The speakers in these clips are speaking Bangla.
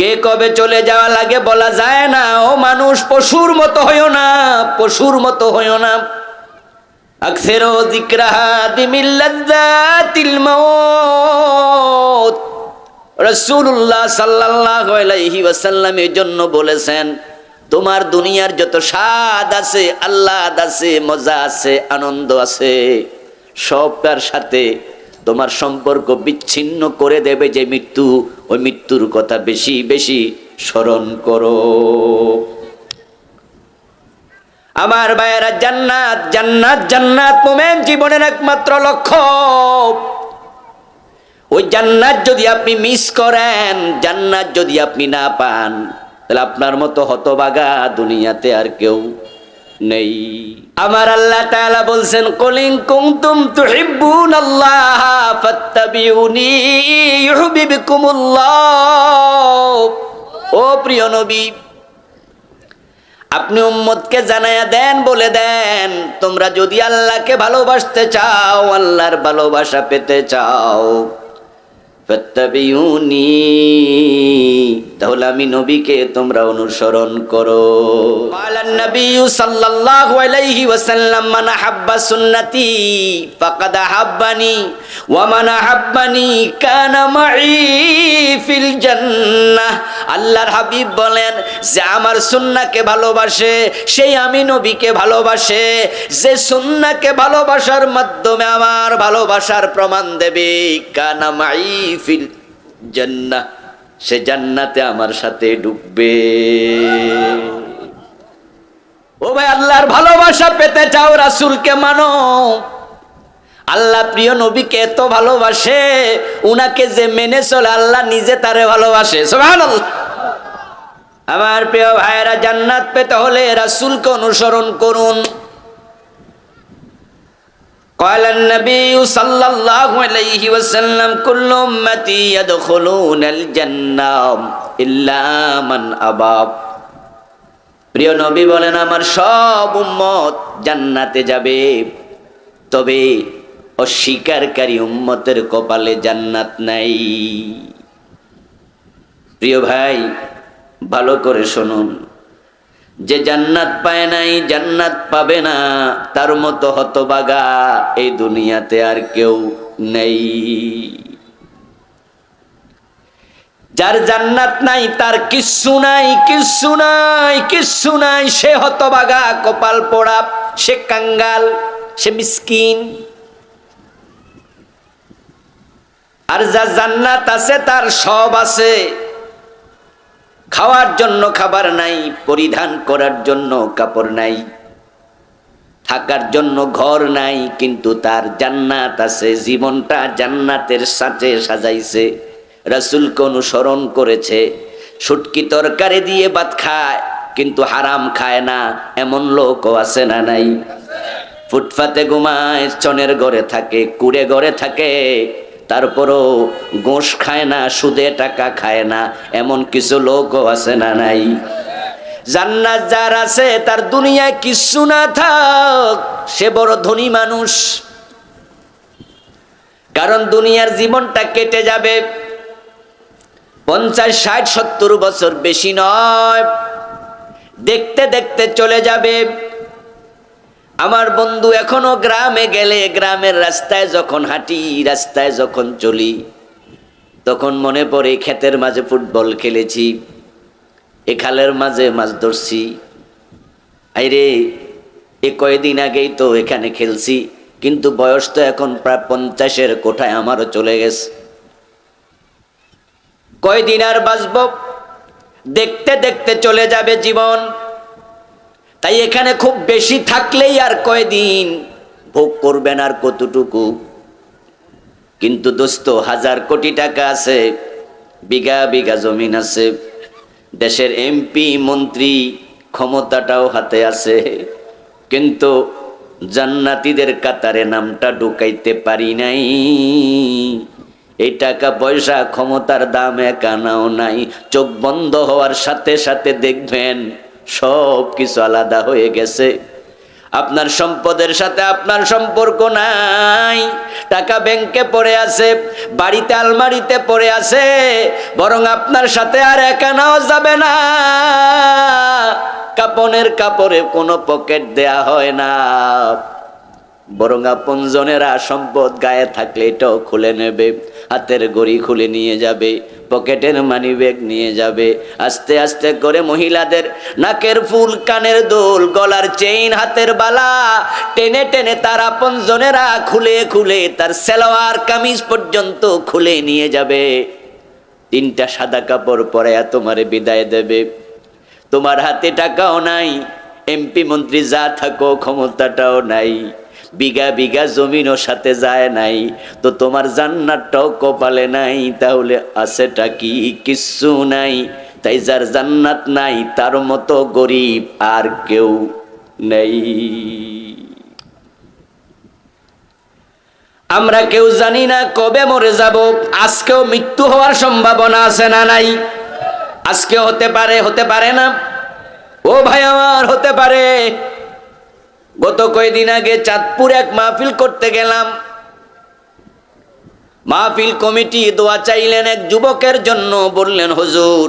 কে কবে চলে যাওয়া লাগে বলা যায় না। ও মানুষ, পশুর মতো হইও না, পশুর মতো হইও না। আকসিরু যিকরাহা দিমিল লাযযাতিল মাউত। রাসূলুল্লাহ সাল্লাল্লাহু আলাইহি ওয়াসাল্লাম এর জন্য বলেছেন, তোমার দুনিয়ার যত স্বাদ আছে, আহ্লাদ আছে, মজা আছে, আনন্দ আছে, সবটার সাথে তোমার সম্পর্ক বিচ্ছিন্ন করে দেবে যে মৃত্যু, ওই মৃত্যুর কথা বেশি বেশি স্মরণ করো। আমার ভাইয়েরা, জান্নাত জান্নাত জান্নাত মোমেন জীবনের একমাত্র লক্ষ্য। ওই জান্নাত যদি আপনি মিস করেন, জান্নাত যদি আপনি না পান, তাহলে আপনার মতো হতভাগা দুনিয়াতে আর কেউ নেই। আমার আল্লাহ তাআলা বলছেন, কুল ইন কুনতুম তুহিব্বুনাল্লাহ ফাত্তাবিউনি ইউহিব্বুকুমুল্লাহ। ও প্রিয় নবী, আপনি উম্মতকে জানায়া দেন, বলে দেন, তোমরা যদি আল্লাহকে ভালোবাসতে চাও, আল্লাহর ভালোবাসা পেতে চাও, ফাত্তাবিউনি, তাহলে আমি নবীকে তোমরা অনুসরণ করো। ক্বালান নবী সাল্লাল্লাহু আলাইহি ওয়াসাল্লাম, মান আহাব্বা সুন্নতি ফাকাদ আহাব্বানি ওয়া মান আহাব্বানি কানা মাই ফিল জান্নাহ। আল্লাহর হাবিব বলেন, যে আমার সুন্নাহকে ভালোবাসে সেই আমি নবীকে ভালোবাসে। যে সুন্নাহকে ভালোবাসার মাধ্যমে আমার ভালোবাসার প্রমাণ দেবে, কানা মাই ফিল জান্নাহ, সে জান্নাতে আমার সাথে ঢুকবে। ও ভাই, আল্লাহর ভালোবাসা পেতে চাও, রাসূলকে মানো। আল্লাহ প্রিয় নবীকে এত ভালোবাসে, উনাকে যে মেনে চলে, আল্লাহ নিজে তারে ভালোবাসে। সুবহানাল্লাহ। আমার প্রিয় ভাইয়েরা, জান্নাত পেতে হলে রাসূলকে অনুসরণ করুন। قال النبي صلى الله عليه وسلم كل أمتي يدخلون الجنة إلا من أبى। প্রিয় নবী বলেন, আমার সব উম্মত জান্নাতে যাবে, তবে অস্বীকারী উম্মতের কপালে জান্নাত নাই। প্রিয় ভাই, ভালো করে শুনুন, যে জান্নাত পায় নাই, জান্নাত পাবে না, তার মতো হতভাগা এই দুনিয়াতে আর কেউ নেই। যার জান্নাত নাই, তার কিচ্ছু নাই, কিচ্ছু নাই, কিচ্ছু নাই, সে হতভাগা, কপাল পোড়া, সে কাঙ্গাল, সে মিসকিন। আর যার জান্নাত আছে, তার সব আছে। খাওয়ার জন্য খাবার নাই, পরিধান করার জন্য কাপড় নাই, থাকার জন্য ঘর নাই, কিন্তু তার জান্নাত আছে। জীবনটা জান্নাতের সাথে সাজাইছে, রাসূলকে অনুসরণ করেছে। শুটকি তরকারি দিয়ে ভাত খায়, কিন্তু হারাম খায় না, এমন লোকও আছে না নাই? ফুটপাতে ঘুমায়, চনের ঘরে থাকে, কুড়ে ঘরে থাকে, তারপরও গোশ খায় না, সুদে টাকা খায় না, এমন কিছু লোকও আছে না নাই? জান্নাত যার আছে, তার দুনিয়ায় কিছু না থাক, সে বড় ধনী মানুষ। কারণ দুনিয়ার জীবনটা কেটে যাবে, 50, 60, 70 বছর, বেশি নয়, দেখতে দেখতে চলে যাবে। আমার বন্ধু, এখনো গ্রামে গেলে, গ্রামের রাস্তায় যখন হাঁটি, রাস্তায় যখন চলি, তখন মনে পড়ে ক্ষেতের মাঝে ফুটবল খেলেছি, এ খালের মাঝে মাছ ধরছি, আইরে এ কয়েকদিন আগেই তো এখানে খেলছি, কিন্তু বয়স তো এখন প্রায় 50-এর কোঠায় আমারও চলে গেছে। কয়দিন আর বাঁচব? দেখতে দেখতে চলে যাবে জীবন। তাই এখানে খুব বেশি থাকলেই আর কয়দিন ভোগ করবেন, আর কতটুকু? কিন্তু দোস্ত, 1000 কোটি টাকা আছে, বিঘা বিঘা জমিন আছে, দেশের এমপি মন্ত্রী ক্ষমতাটাও হাতে আছে, কিন্তু জান্নাতীদের কাতারে নামটা ঢুকাইতে পারি নাই। এই টাকা পয়সা ক্ষমতার দাম এক আনাও নাই। চোখ বন্ধ হওয়ার সাথে সাথে দেখবেন সব কিছু আলাদা হয়ে গেছে। আপনার সম্পদের সাথে আপনার সম্পর্ক নাই, টাকা ব্যাংকে পড়ে আছে, বাড়িতে আলমারিতে পড়ে আছে, বরং আপনার সাথে আর একানাও যাবে না। কাপনের কাপড়ে কোনো পকেট দেয়া হয় না, বরং আপনজনেরা সম্পদ গায়ে থাকলে এটাও খুলে নেবে, হাতের ঘড়ি খুলে নিয়ে যাবে, পকেটের মানি ব্যাগ নিয়ে যাবে। আস্তে আস্তে করে মহিলাদের নাকের ফুল, কানের দুল, গলার চেইন, হাতের বালা টেনে টেনে তার আপনজনেরা খুলে খুলে তার সালোয়ার কামিজ পর্যন্ত খুলে নিয়ে যাবে। 3টা সাদা কাপড় পরায়া তোমারে বিদায় দেবে। তোমার হাতে টাকাও নাই, এমপি মন্ত্রী যা থাকো ক্ষমতাটাও নাই, বিঘা বিঘা জমিনও সাথে যায় নাই, তো তোমার জান্নাতটাও কপালে নাই। তাহলে আছেটা কি? কিচ্ছু নাই। তাই যার জান্নাত নাই তার মতো গরিব আর কেউ নেই। আমরা কেউ জানি না কবে মরে যাব। আজকেও মৃত্যু হওয়ার সম্ভাবনা আছে না নাই? আজকে হতে পারে, হতে পারে না? ও ভাই আমার, হতে পারে। গত কয়েকদিন আগে চাঁদপুর এক মাহফিল করতে গেলাম। মাহফিল কমিটি দোয়া চাইলেন এক যুবকের জন্য। বললেন, হুজুর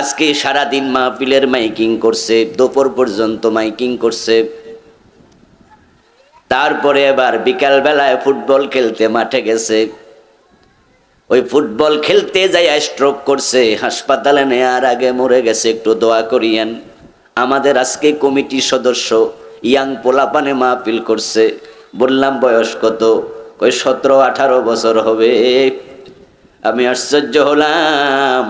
আজকে সারাদিন মাহফিলের মাইকিং করছে, দুপুর পর্যন্ত মাইকিং করছে, তারপরে এবার বিকাল বেলায় ফুটবল খেলতে মাঠে গেছে। ওই ফুটবল খেলতে যাই স্ট্রোক করছে, হাসপাতালে নেয়ার আগে মরে গেছে। একটু দোয়া করিয়েন। আমাদের আজকে কমিটির সদস্য ইয়াং পোলাপানে মাহফিল করছে। বললাম, বয়স কত? কই 17-18 বছর হবে। আমি আশ্চর্য হলাম,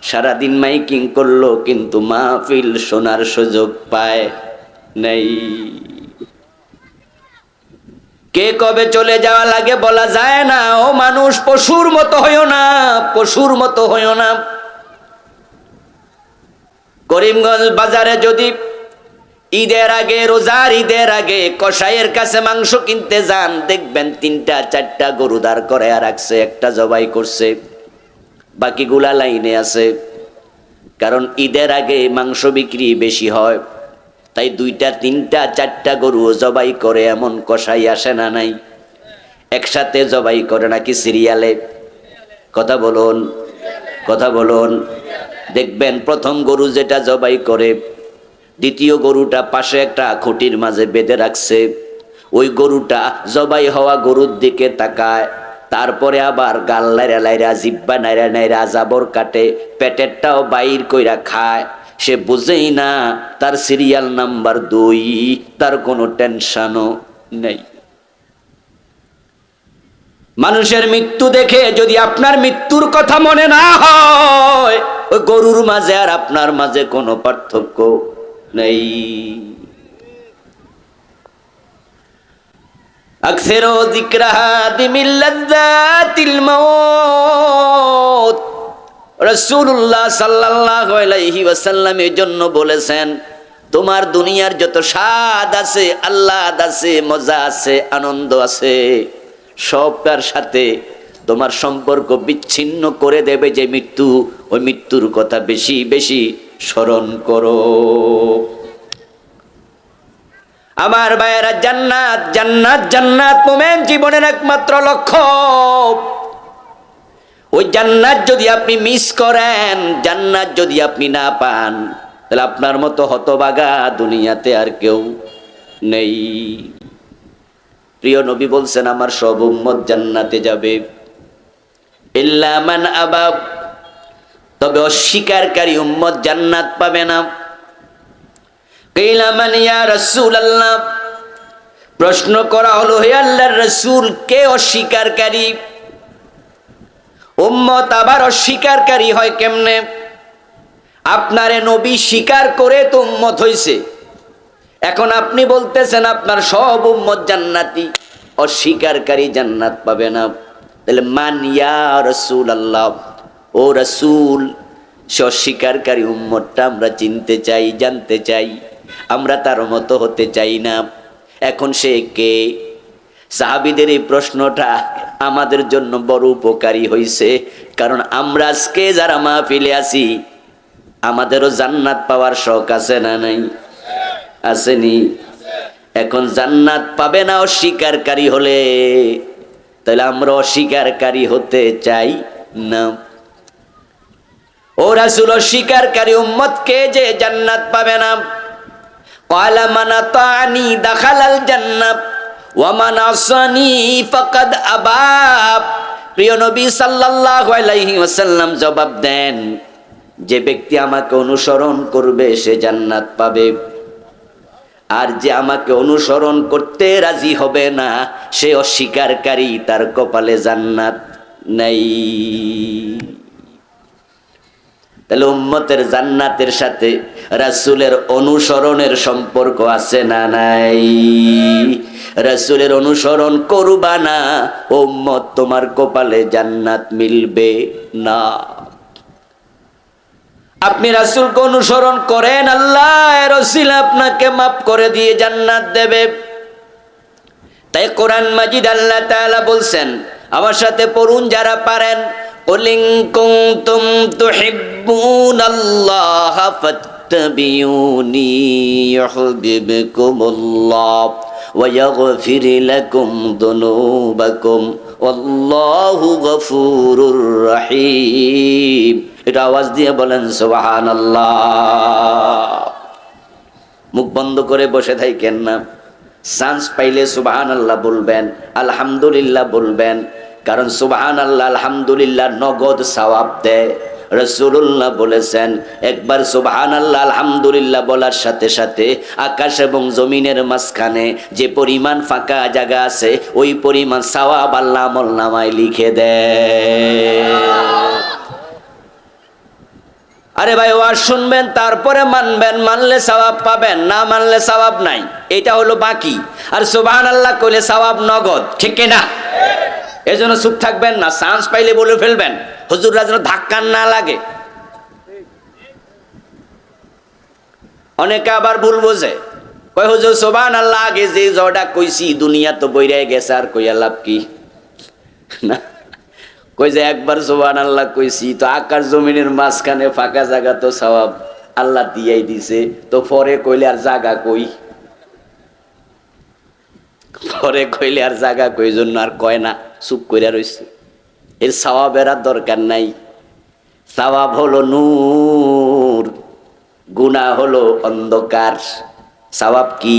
সারাদিন মাইকিং করলো কিন্তু মাহফিল শোনার সুযোগ পায় নাই। কে কবে চলে যাওয়া লাগে বলা যায় না। ও মানুষ, পশুর মতো হইও না, পশুর মতো হইও না। করিমগঞ্জ বাজারে যদি ঈদের আগে, রোজার ঈদের আগে কসাইয়ের কাছে মাংস কিনতে যান, দেখবেন 3টা-4টা গরু দাঁড় করে রাখছে, একটা জবাই করছে, বাকিগুলা লাইনে আছে। কারণ ঈদের আগে মাংস বিক্রি বেশি হয়, তাই 2টা, 3টা, 4টা গরু জবাই করে। এমন কসাই আসে না নাই? একসাথে জবাই করে নাকি সিরিয়ালে? কথা বলুন, কথা বলুন। দেখবেন প্রথম গরু যেটা জবাই করে, দ্বিতীয় গরুটা পাশে একটা খুঁটির মাঝে বেঁধে রাখছে। ওই গরুটা জবাই হওয়া গরুর দিকে তাকায়, তারপরে আবার গাল লাইরা লাইরা, জিব্বা নাইরা নাইরা জাবর কাটে, পেটেরটাও বাইর কইরা খায়। সে বুঝেই না তার সিরিয়াল নাম্বার 2, তার কোনো টেনশনও নেই। মানুষের মৃত্যু দেখে যদি আপনার মৃত্যুর কথা মনে না হয়, ওই গরুর মাঝে আর আপনার মাঝে কোনো পার্থক্য নেই। আকসিরু যিকরাহা দিমিল লাযযাতিল মাউত। রাসূলুল্লাহ সাল্লাল্লাহু আলাইহি ওয়াসাল্লাম এর জন্য বলেছেন, তোমার দুনিয়ার যত স্বাদ আছে, আহ্লাদ আছে, মজা আছে, আনন্দ আছে, সবটার সাথে তোমার সম্পর্ক বিচ্ছিন্ন করে দেবে যে মৃত্যু। ওই মৃত্যুর কথা বেশি বেশি স্মরণ করো। আমার ভাইয়েরা, জান্নাত জান্নাত জান্নাত মোমেন জীবনের একমাত্র লক্ষ্য। ওই জান্নাত যদি আপনি মিস করেন, জান্নাত যদি আপনি না পান, তাহলে আপনার মতো হতভাগা দুনিয়াতে আর কেউ নেই। প্রিয় নবী বলছেন, আমার সব উম্মত জান্নাতে যাবে, ইল্লা মান আবা, তবে অস্বীকারী উম্মত জান্নাত পাবে না। কিলা মান ইয়া রাসূলুল্লাহ, প্রশ্ন করা হলো, হে আল্লাহর রাসূল, কে অস্বীকারী উম্মত? আবার অস্বীকারী হয় কেমনে? আপনারে নবী স্বীকার করে তো উম্মত হইছে, এখন আপনি বলতেছেন আপনার সব উম্মত জান্নাতি, অস্বীকারী জান্নাত পাবে না। তাহলে মান ইয়া রাসূলুল্লাহ, ও রাসূল, সে অস্বীকারী উম্মতটা আমরা চিনতে চাই, জানতে চাই, আমরা তার মতো হতে চাই না। এখন সে কে? সাহাবীদের এই প্রশ্নটা আমাদের জন্য বড় উপকারী হইছে, কারণ আমরা আজকে যারা মাহফিলে আছি, আমাদেরও জান্নাত পাওয়ার শখ আছে না নাই? আসেনি? এখন জান্নাত পাবে না অস্বীকারী হলে, তাহলে আমরা অস্বীকারী হতে চাই না। ও রাসূল, অস্বীকারী উম্মতকে যে জান্নাত পাবে না, ক্বালা মান আতানি দাখালাল জান্নাহ ওয়া মান আসানি ফাকাদ আবা। প্রিয় নবী সাল্লাল্লাহু আলাইহি ওয়াসাল্লাম জবাব দেন, যে ব্যক্তি আমাকে অনুসরণ করবে সে জান্নাত পাবে, আর যে আমাকে অনুসরণ করতে রাজি হবে না সে অস্বীকারী, তার কপালে জান্নাত নাই। তাহলে উম্মতের জান্নাতের সাথে রাসূলের অনুসরণের সম্পর্ক আছে না নাই? রাসূলের অনুসরণ করবা না, উম্মত তোমার কপালে জান্নাত মিলবে না। আপনি রাসূলকে অনুসরণ করেন, আল্লাহর ওসিলা আপনাকে মাফ করে দিয়ে জান্নাত দেবে। তাই কোরআন মাজিদ আল্লাহ তাআলা বলছেন, আমার সাথে পড়ুন যারা পারেন, কুল ইন কুনতুম তুহিব্বুনাল্লাহা ফাত্তাবিউনি ইউহিব্বুকুমুল্লাহ ওয়া ইয়াগফির লাকুম যুনুবাকুম ওয়াল্লাহু গফুরুর রহিম। এটা আওয়াজ দিয়ে বলেন সুবহানাল্লাহ। মুখ বন্ধ করে বসে থাকেন না, চান্স পাইলে সুবহানাল্লাহ বলবেন, আলহামদুলিল্লাহ বলবেন। কারণ সুবহানাল্লাহ আলহামদুলিল্লাহ নগদ সওয়াব দেয়। রাসূলুল্লাহ বলেছেন, একবার সুবহানাল্লাহ আলহামদুলিল্লাহ বলার সাথে সাথে আকাশ এবং জমিনের মাঝখানে যে পরিমাণ ফাঁকা জায়গা আছে ওই পরিমাণ সওয়াব আল্লাহ আমলনামায় লিখে দেয়। আরে ভাই, ওয়াজ শুনবেন তারপরে মানবেন, মানলে সওয়াব পাবেন, না মানলে সওয়াব নাই, এটা হলো বাকি। আর সুবহানাল্লাহ কইলে সওয়াব নগদ, ঠিক কি না? এজন্য চুপ থাকবেন না, চান্স পাইলে বলে ফেলবেন, হুজুররা যেন ধাক্কা না লাগে। অনেকে আবার ভুল বোঝে, কয় হুজুর সুবহানাল্লাহ আগে যে জয়টা কইছি দুনিয়া তো বইরাই গেছে, আর কইয়া লাভ কি? না, কই যে একবার সুবহানাল্লাহ কইছি তো আকাশ জমিনের মাঝখানে ফাঁকা জায়গা তো সওয়াব আল্লাহ দিয়াই দিছে, তো পরে কইলে আর জায়গা কই? পরে কইলে আর জায়গা কই জন্য আর কয় না, চুপ কইরা রইছে। এর সওয়াবের আর দরকার নাই। সওয়াব হলো নূর, গুনাহ হলো অন্ধকার। সওয়াব কি?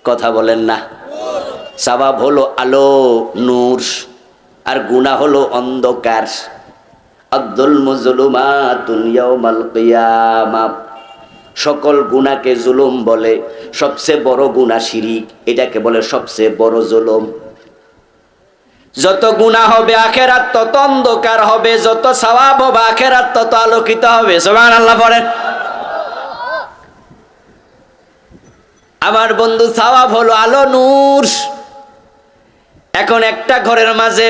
কথা বলেন না। সওয়াব হলো আলো, নূর, আর গুনাহ হলো অন্ধকার। আয-যুলমু যুলুমাতুন ইয়াওমাল কিয়ামাহ। সকল গুনাহকে জুলুম বলে, সবচেয়ে বড় গুনাহ শিরিক, এটাকে বলে সবচেয়ে বড় জুলুম। যত গুনাহ হবে আখিরাত তত অন্ধকার হবে, যত সওয়াব হবে আখিরাত তত আলোকিত হবে। সুবহানাল্লাহ পড়েন। আমার বন্ধু, সওয়াব হলো আলো, নূর। এখন একটা ঘরের মাঝে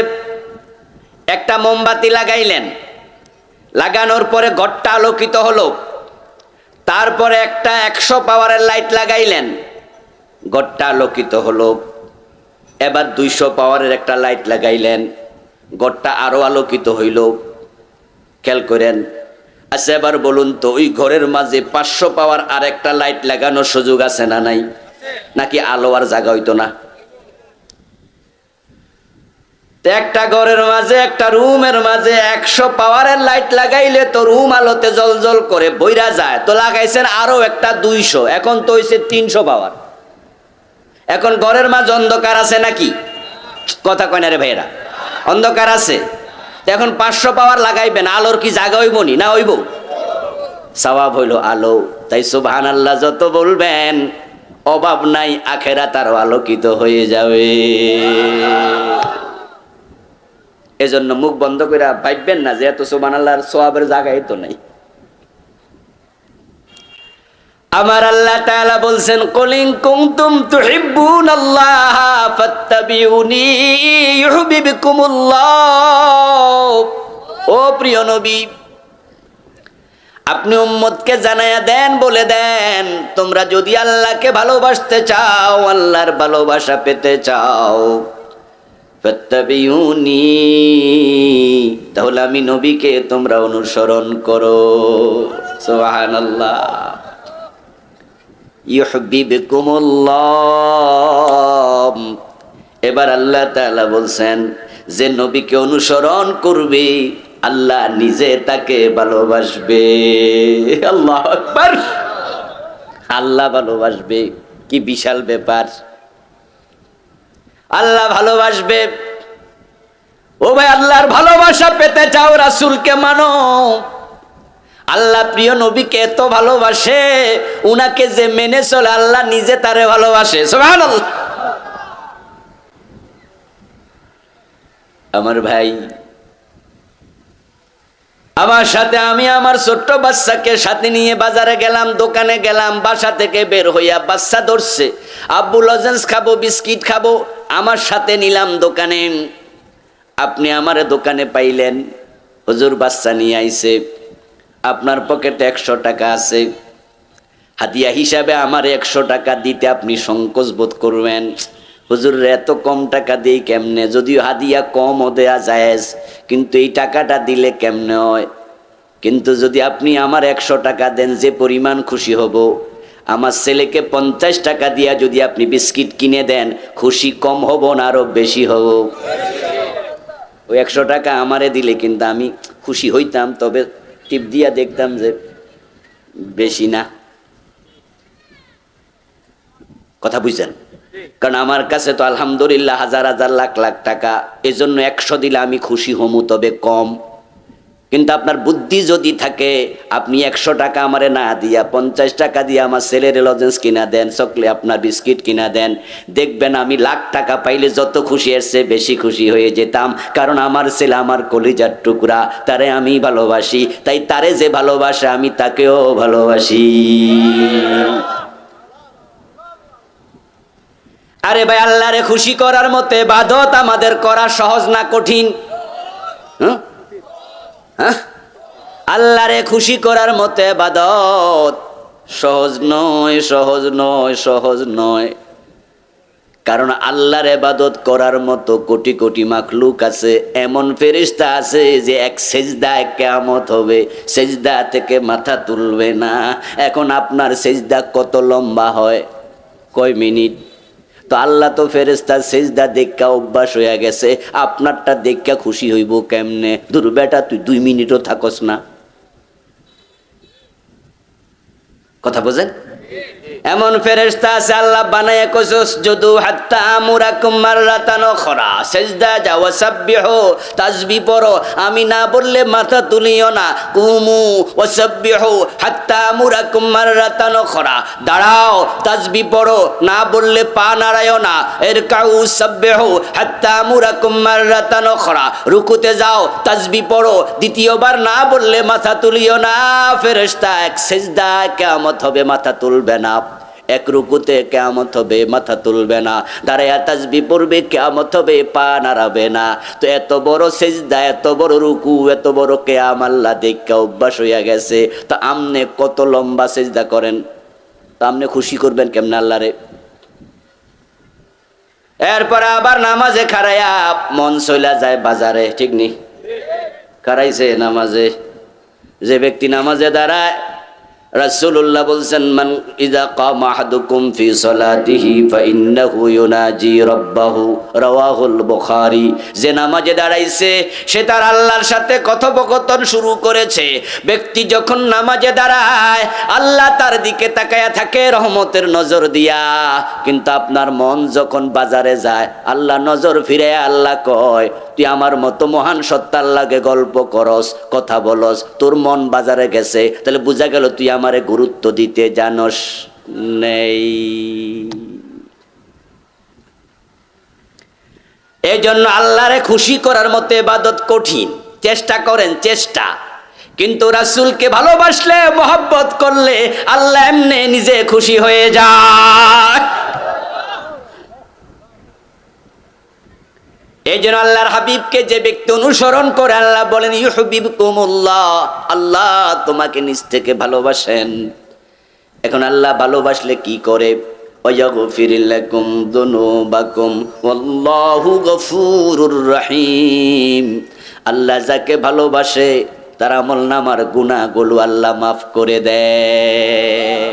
একটা মোমবাতি লাগাইলেন, লাগানোর পরে ঘরটা আলোকিত হলো। তারপরে একটা 100 পাওয়ারের লাইট লাগাইলেন, ঘরটা আলোকিত হলো। এবার 200 পাওয়ারের একটা লাইট লাগাইলেন, ঘরটা আরো আলোকিত হইল। খেয়াল করেন। আচ্ছা, এবার বলুন তো, ওই ঘরের মাঝে 500 পাওয়ার আর একটা লাইট লাগানোর সুযোগ আছে না নাই? নাকি আলো আর জায়গা হইতো না? একটা ঘরের মাঝে, একটা রুমের মাঝে 100 পাওয়ারের লাইট লাগাইলে তো রুম আলোতে জলজল করে বইরা যায়, তো লাগাইছেন আরো একটা 200, এখন তো হইছে 300 পাওয়ার। এখন ঘরের মাঝে অন্ধকার আছে নাকি? কথা কয় না রে ভাইরা, অন্ধকার আছে। এখন 500 পাওয়ার লাগাইবেন, আলোর কি জায়গা হইব নি? না হইব? সওয়াব হইল আলো। তাই সুবহানাল্লাহ যত বলবেন অভাব নাই, আখিরাত আরো আলোকিত হয়ে যাবে। এজন্য মুখ বন্ধ করে ভাববেন না যে এত সুবহানাল্লাহর সওয়াবের জায়গায় তো নাই। আমার আল্লাহ তাআলা বলছেন, কুল ইন কুনতুম তুহিব্বুনাল্লাহা ফাত্তাবিউনি ইউহিব্বুকুমুল্লাহ। ও প্রিয় নবী, আপনি উম্মতকে জানায়া দেন, বলে দেন, তোমরা যদি আল্লাহকে ভালোবাসতে চাও, আল্লাহর ভালোবাসা পেতে চাও, ফাত্তাবিউনি, তাহলে আমি নবীকে তোমরা অনুসরণ করো। সুবহানাল্লাহ। ইউহিব্বুকুমুল্লাহ। এবার আল্লাহ তাআলা বলছেন যে নবীকে অনুসরণ করবে আল্লাহ নিজে তাকে ভালোবাসবে। আল্লাহু আকবার। আল্লাহ ভালোবাসবে, কি বিশাল ব্যাপার। আল্লাহ ভালোবাসবে। ও ভাই, আল্লাহর ভালোবাসা পেতে চাও, রাসূলকে মানো। আল্লাহ প্রিয় নবীকে এত ভালোবাসে, উনাকে যে মেনে চলে আল্লাহ নিজে তারে ভালোবাসে। সুবহানাল্লাহ। আমার ভাই, আমার সাথে আমি আমার ছোট্ট বাচ্চাকে সাথে নিয়ে বাজারে গেলাম, দোকানে গেলাম, বাসা থেকে বের হইয়া বাচ্চা ধরছে, আব্বু লজেন্স খাবো, বিস্কিট খাবো, আমার সাথে নিলাম দোকানে। আপনি আমারে দোকানে পাইলেন, হুজুর বাচ্চা নিয়ে আইছে, আপনার পকেটে 100 টাকা আছে, হাদিয়া হিসাবে আমার 100 টাকা দিতে আপনি সংকোচ বোধ করবেন। হুজুর এত কম টাকা দিই কেমনে, যদিও হাদিয়া কমও দেয়া জায়েজ, কিন্তু এই টাকাটা দিলে কেমনে হয়। কিন্তু যদি আপনি আমার 100 টাকা দেন, যে পরিমাণ খুশি হব। আমার ছেলেকে 50 টাকা দিয়া যদি আপনি বিস্কিট কিনে দেন, খুশি কম হব না আরো বেশি হব? ওই 100 টাকা আমারে দিলে কিন্তু আমি খুশি হইতাম, তবে টিপ দিয়া দেখতাম যে বেশি না। কথা বুঝছেন? কারণ আমার কাছে তো আলহামদুলিল্লাহ হাজার হাজার লাখ লাখ টাকা, এজন্য 100 দিলে আমি খুশি হমু, তবে কম। কিন্তু আপনার বুদ্ধি যদি থাকে, আপনি 100 টাকা আমারে না দিয়া 50 টাকা দিয়ে আমার ছেলের লজেন্স কিনা দেন, চকলেট আপনার বিস্কিট কিনা দেন, দেখবেন আমি লাখ টাকা পাইলে যত খুশি, এর চেয়ে বেশি খুশি হয়ে যেতাম। কারণ আমার ছেলে আমার কলিজার টুকরা, তারে আমি ভালোবাসি, তাই তারে যে ভালোবাসে আমি তাকেও ভালোবাসি। আরে ভাই, আল্লাহরে খুশি করার মতো ইবাদত আমাদের করা সহজ না কঠিন? আল্লাহরে খুশি করার মতো ইবাদত সহজ নয়, সহজ নয়, সহজ নয়। কারণ আল্লাহর ইবাদত করার মতো কোটি কোটি মাখলুক আছে, এমন ফেরেশতা আছে যে এক সেজদায় কিয়ামত হবে, সেজদা থেকে মাথা তুলবে না। এখন আপনার সেজদা কত লম্বা হয়, কয় মিনিট? তো আল্লাহ তো ফেরেশতার সেজদা দেখা অভ্যাস হয়ে গেছে, আপনারটা দেখা খুশি হইব কেমনে? দূর বেটা, তুই 2 মিনিটও থাকস না। কথা বোঝেন? এমন ফেরেশতা আছে আল্লাহ বানায় কইছস যদু হাত্তা আমুরাকুম মাররাতান উখরা, সিজদা যাও ওয়াসাব্বিহু, তাসবিহ পড়ো, আমি না বললে মাথা তুলিও না। কুমু ওয়াসাব্বিহু হাত্তা আমুরাকুম মাররাতান উখরা, দাঁড়াও তাসবিহ পড়ো, না বললে পা নাড়ায়ও না। ইরকাউ সাব্বিহু হাত্তা আমুরাকুম মাররাতান উখরা, রুকুতে যাও তাসবিহ পড়ো, দ্বিতীয়বার না বললে মাথা তুলিও না। ফেরেশতা এক সিজদা কিয়ামত হবে মাথা তুলবে না, এক রুকুতে কিয়ামত হবে মাথা তুলবে না, দাঁড়ায়া তাসবিহ পড়বে কিয়ামত হবে পা নাড়াবে না। তো এত বড় সিজদা, এত বড় রুকু, এত বড় কিয়াম আল্লাহ দেখা অভ্যাস হইয়া গেছে। তো আমনে কত লম্বা সিজদা করেন, তো আমনে খুশি করবেন কেমনে আল্লাহরে? এরপরে আবার নামাজে খাড়াইয়া মন চইলা যায় বাজারে, ঠিক নি? খাড়াইছে নামাজে, যে ব্যক্তি নামাজে দাঁড়ায়, রাসূলুল্লাহ বলছেন মান ইযা কামা আহাদুকুম ফি সালাতিহি ফাইন্নাহু ইউনাজি রাব্বাহু, রাওয়াহুল বুখারী। যে নামাজে দাঁড়াইছে সে তার আল্লাহর সাথে কথোপকথন শুরু করেছে। ব্যক্তি যখন নামাজে দাঁড়ায় আল্লাহ তার দিকে তাকায়া থাকে রহমতের নজর দিয়া, কিন্তু আপনার মন যখন বাজারে যায় আল্লাহ নজর ফিরে, আল্লাহ কয় তুই আমার মতো মহান সত্তার লাগে গল্প করস, কথা বলস, তোর মন বাজারে গেছে, তাহলে বোঝা গেল তুই আমারে গুরুত্ব দিতে জানস নেই। এই জন্য আল্লাহরে খুশি করার মতো ইবাদত কঠিন, চেষ্টা করেন, চেষ্টা। কিন্তু রাসূলকে ভালোবাসলে, মহব্বত করলে আল্লাহ এমনি নিজে খুশি হয়ে যায়। এই জন্য আল্লাহর হাবিবকে যে ব্যক্তি অনুসরণ করে আল্লাহ বলেন ইউহিব্বুকুমুল্লাহ, আল্লাহ তোমাকে নিজ থেকে ভালোবাসেন। এখন আল্লাহ ভালোবাসলে কি করে? ওয়াগফির লাকুম যুনুবাকুম ওয়াল্লাহু গফুরুর রহিম। আল্লাহ যাকে ভালোবাসে তার আমলনামার গুনাহগুলো আল্লাহ মাফ করে দেয়।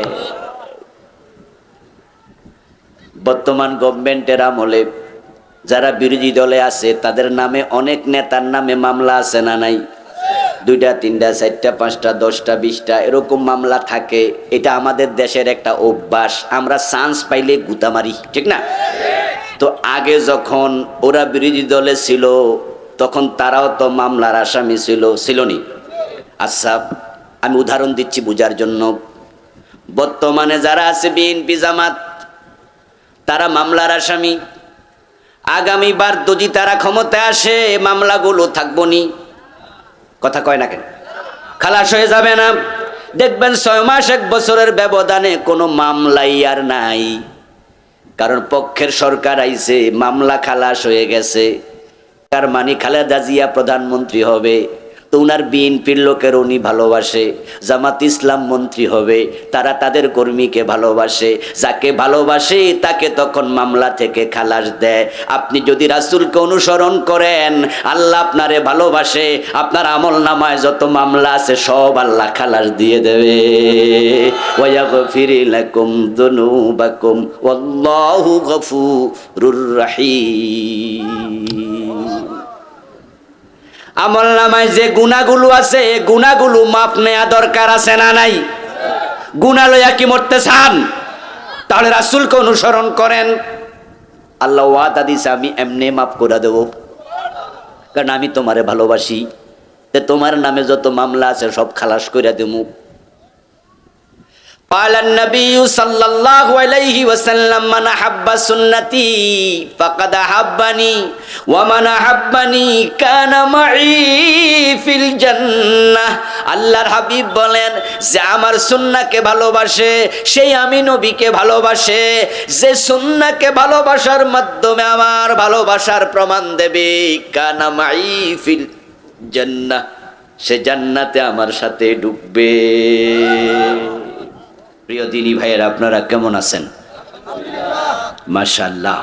বর্তমান গভর্নমেন্টের আমলে যারা বিরোধী দলে আছে তাদের নামে অনেক নেতার নামে মামলা আছে না নাই? 2টা 3টা 4টা 5টা 10টা 20টা এরকম মামলা থাকে। এটা আমাদের দেশের একটা অভ্যাস, আমরা চান্স পাইলে গুতা মারি, ঠিক না? তো আগে যখন ওরা বিরোধী দলে ছিল তখন তারাও তো মামলার আসামি ছিল নি? আচ্ছা, আমি উদাহরণ দিচ্ছি বোঝার জন্য। বর্তমানে যারা আছে বিএনপি জামাত, তারা মামলার আসামি। আগামীবার যদি তারা ক্ষমতায় আসে মামলাগুলো থাকবো নি? কথা কয় না কেন? খালাস হয়ে যাবে না? দেখবেন 6 মাস 1 বছরের ব্যবধানে কোনো মামলাই আর নাই, কারণ পক্ষের সরকার আইছে, মামলা খালাস হয়ে গেছে। তার মানে খালেদা জিয়া প্রধানমন্ত্রী হবে, তো উনার বিএনপির লোকের উনি ভালোবাসে। জামাত ইসলাম মন্ত্রী হবে, তারা তাদের কর্মীকে ভালোবাসে। যাকে ভালোবাসে তাকে তখন মামলা থেকে খালাস দেয়। আপনি যদি রাসূলকে অনুসরণ করেন, আল্লাহ আপনারে ভালোবাসে, আপনার আমল নামায় যত মামলা আছে সব আল্লাহ খালাস দিয়ে দেবে। ওয়াগফিরু লাকুম যুনুবাকুম ওয়াল্লাহু গফুরুর রহিম। আমল নামায় যে গুনাহগুলো আছে এই গুনাহগুলো মাপ নেওয়া দরকার আছে না নাই? গুনাহ লইয়া কি মরতে চান? তাহলে রাসূলকে অনুসরণ করেন। আল্লাহ ওয়াদা দিয়েছে আমি এমনি মাফ করে দেব, কারণ আমি তোমারে ভালোবাসি। তোমার নামে যত মামলা আছে সব খালাস করে দেবো। قال النبي صلى الله عليه وسلم من أحب سنتي فقد أحبني ومن أحبني كان معي في الجنة। আল্লাহর হাবিব বলেন যে আমার সুন্নাহকে ভালোবাসে সেই আমি নবীকে ভালোবাসে। যে সুন্নাহকে ভালোবাসার মাধ্যমে আমার ভালোবাসার প্রমাণ দেবে, কানা মাই ফিল জান্নাহ, সে জান্নাতে আমার সাথে ঢুকবে। প্রিয় দিনী ভাইয়েরা, আপনারা কেমন আছেন? মাশাআল্লাহ।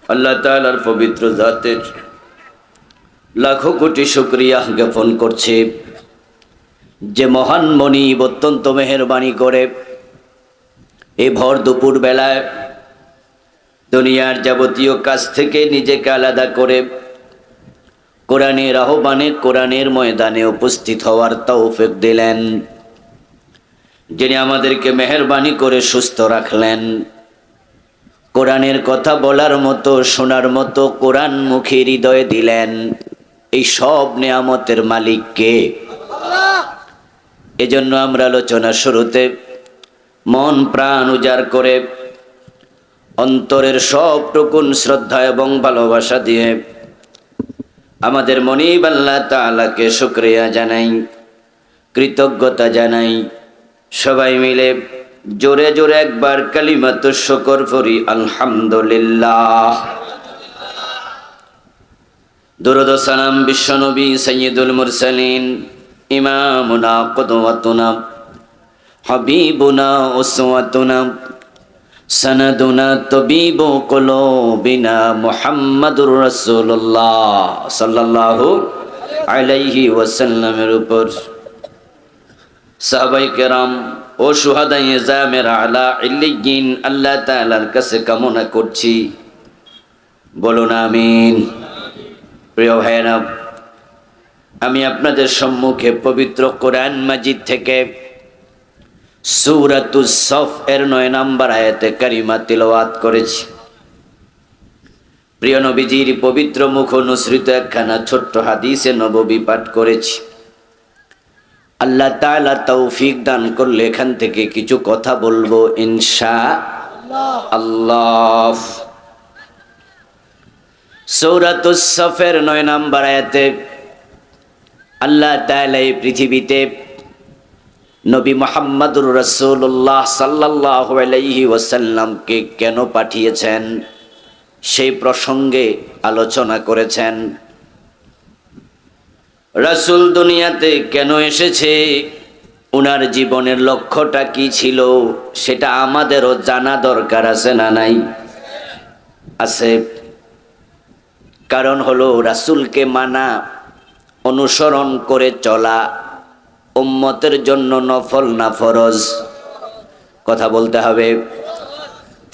আল্লাহ তাআলার পবিত্র জাতের লাখো কোটি শুকরিয়া জ্ঞাপন করছে যে মহান মনিব অত্যন্ত মেহেরবানি করে এই ভর দুপুর বেলায় দুনিয়ার যাবতীয় কাজ থেকে নিজেকে আলাদা করে কোরআনের আহ্বানে কোরআনের ময়দানে উপস্থিত হওয়ার তৌফিক দিলেন, যিনি আমাদেরকে মেহেরবানি করে সুস্থ রাখলেন। কোরআনের কথা বলার মতো শোনার মতো কোরআন মুখী হৃদয় দিলেন। এই সব নেয়ামতের মালিক কে? এজন্য আমরা আলোচনা শুরুতে মন প্রাণ উজাড় করে অন্তরের সবটুকুন শ্রদ্ধা এবং ভালোবাসা দিয়ে আমাদের মনিব আল্লাহ তাআলাকে শুকরিয়া জানাই, কৃতজ্ঞতা জানাই। সবাই মিলে জোরে জোরে একবার কালিমাতুশ শুকর পড়ি, আলহামদুলিল্লাহ। দুরূদ ও সালাম বিশ্বনবী সাইয়্যিদুল মুরসালিন ইমামুনা কুদওয়াতুনা হাবিবুনা উসওয়াতুনা সনদুনা তবিবু কুলুবিনা মুহাম্মাদুর রাসূলুল্লাহ সাল্লাল্লাহু আলাইহি ওয়াসাল্লামের উপর সাহাবায়ে কেরাম ও শুহাদায়ে জামেরা আলা ইল্লিয়িন আল্লাহ তাআলার কাছে কামনা করছি, বলুন আমিন। প্রিয় ভাইরা, আমি আপনাদের সম্মুখে পবিত্র কোরআন মাজিদ থেকে সূরাতুস সফ এর 9 নম্বর আয়াতে কারিমা তিলাওয়াত করেছি। প্রিয় নবীজির পবিত্র মুখ অনুসৃত একখানা ছোট্ট হাদিসে নববী পাঠ করেছি। আল্লাহ তাআলা তৌফিক দান করলে এখান থেকে কিছু কথা বলবো ইনশাআল্লাহ। সূরাতুস সফের 9 নম্বর আয়াতে আল্লাহ তাআলা এই পৃথিবীতে নবী মুহাম্মদুর রাসূলুল্লাহ সাল্লাল্লাহু আলাইহি ওয়াসাল্লামকে কেন পাঠিয়েছেন সেই প্রসঙ্গে আলোচনা করেছেন। রাসূল দুনিয়াতে কেন এসেছে, উনার জীবনের লক্ষ্যটা কি ছিল, সেটা আমাদেরও জানা দরকার আছে না নাই? আছে। কারণ হলো রাসূলকে মানা, অনুসরণ করে চলা উম্মতের জন্য নফল না ফরজ? কথা বলতে হবে।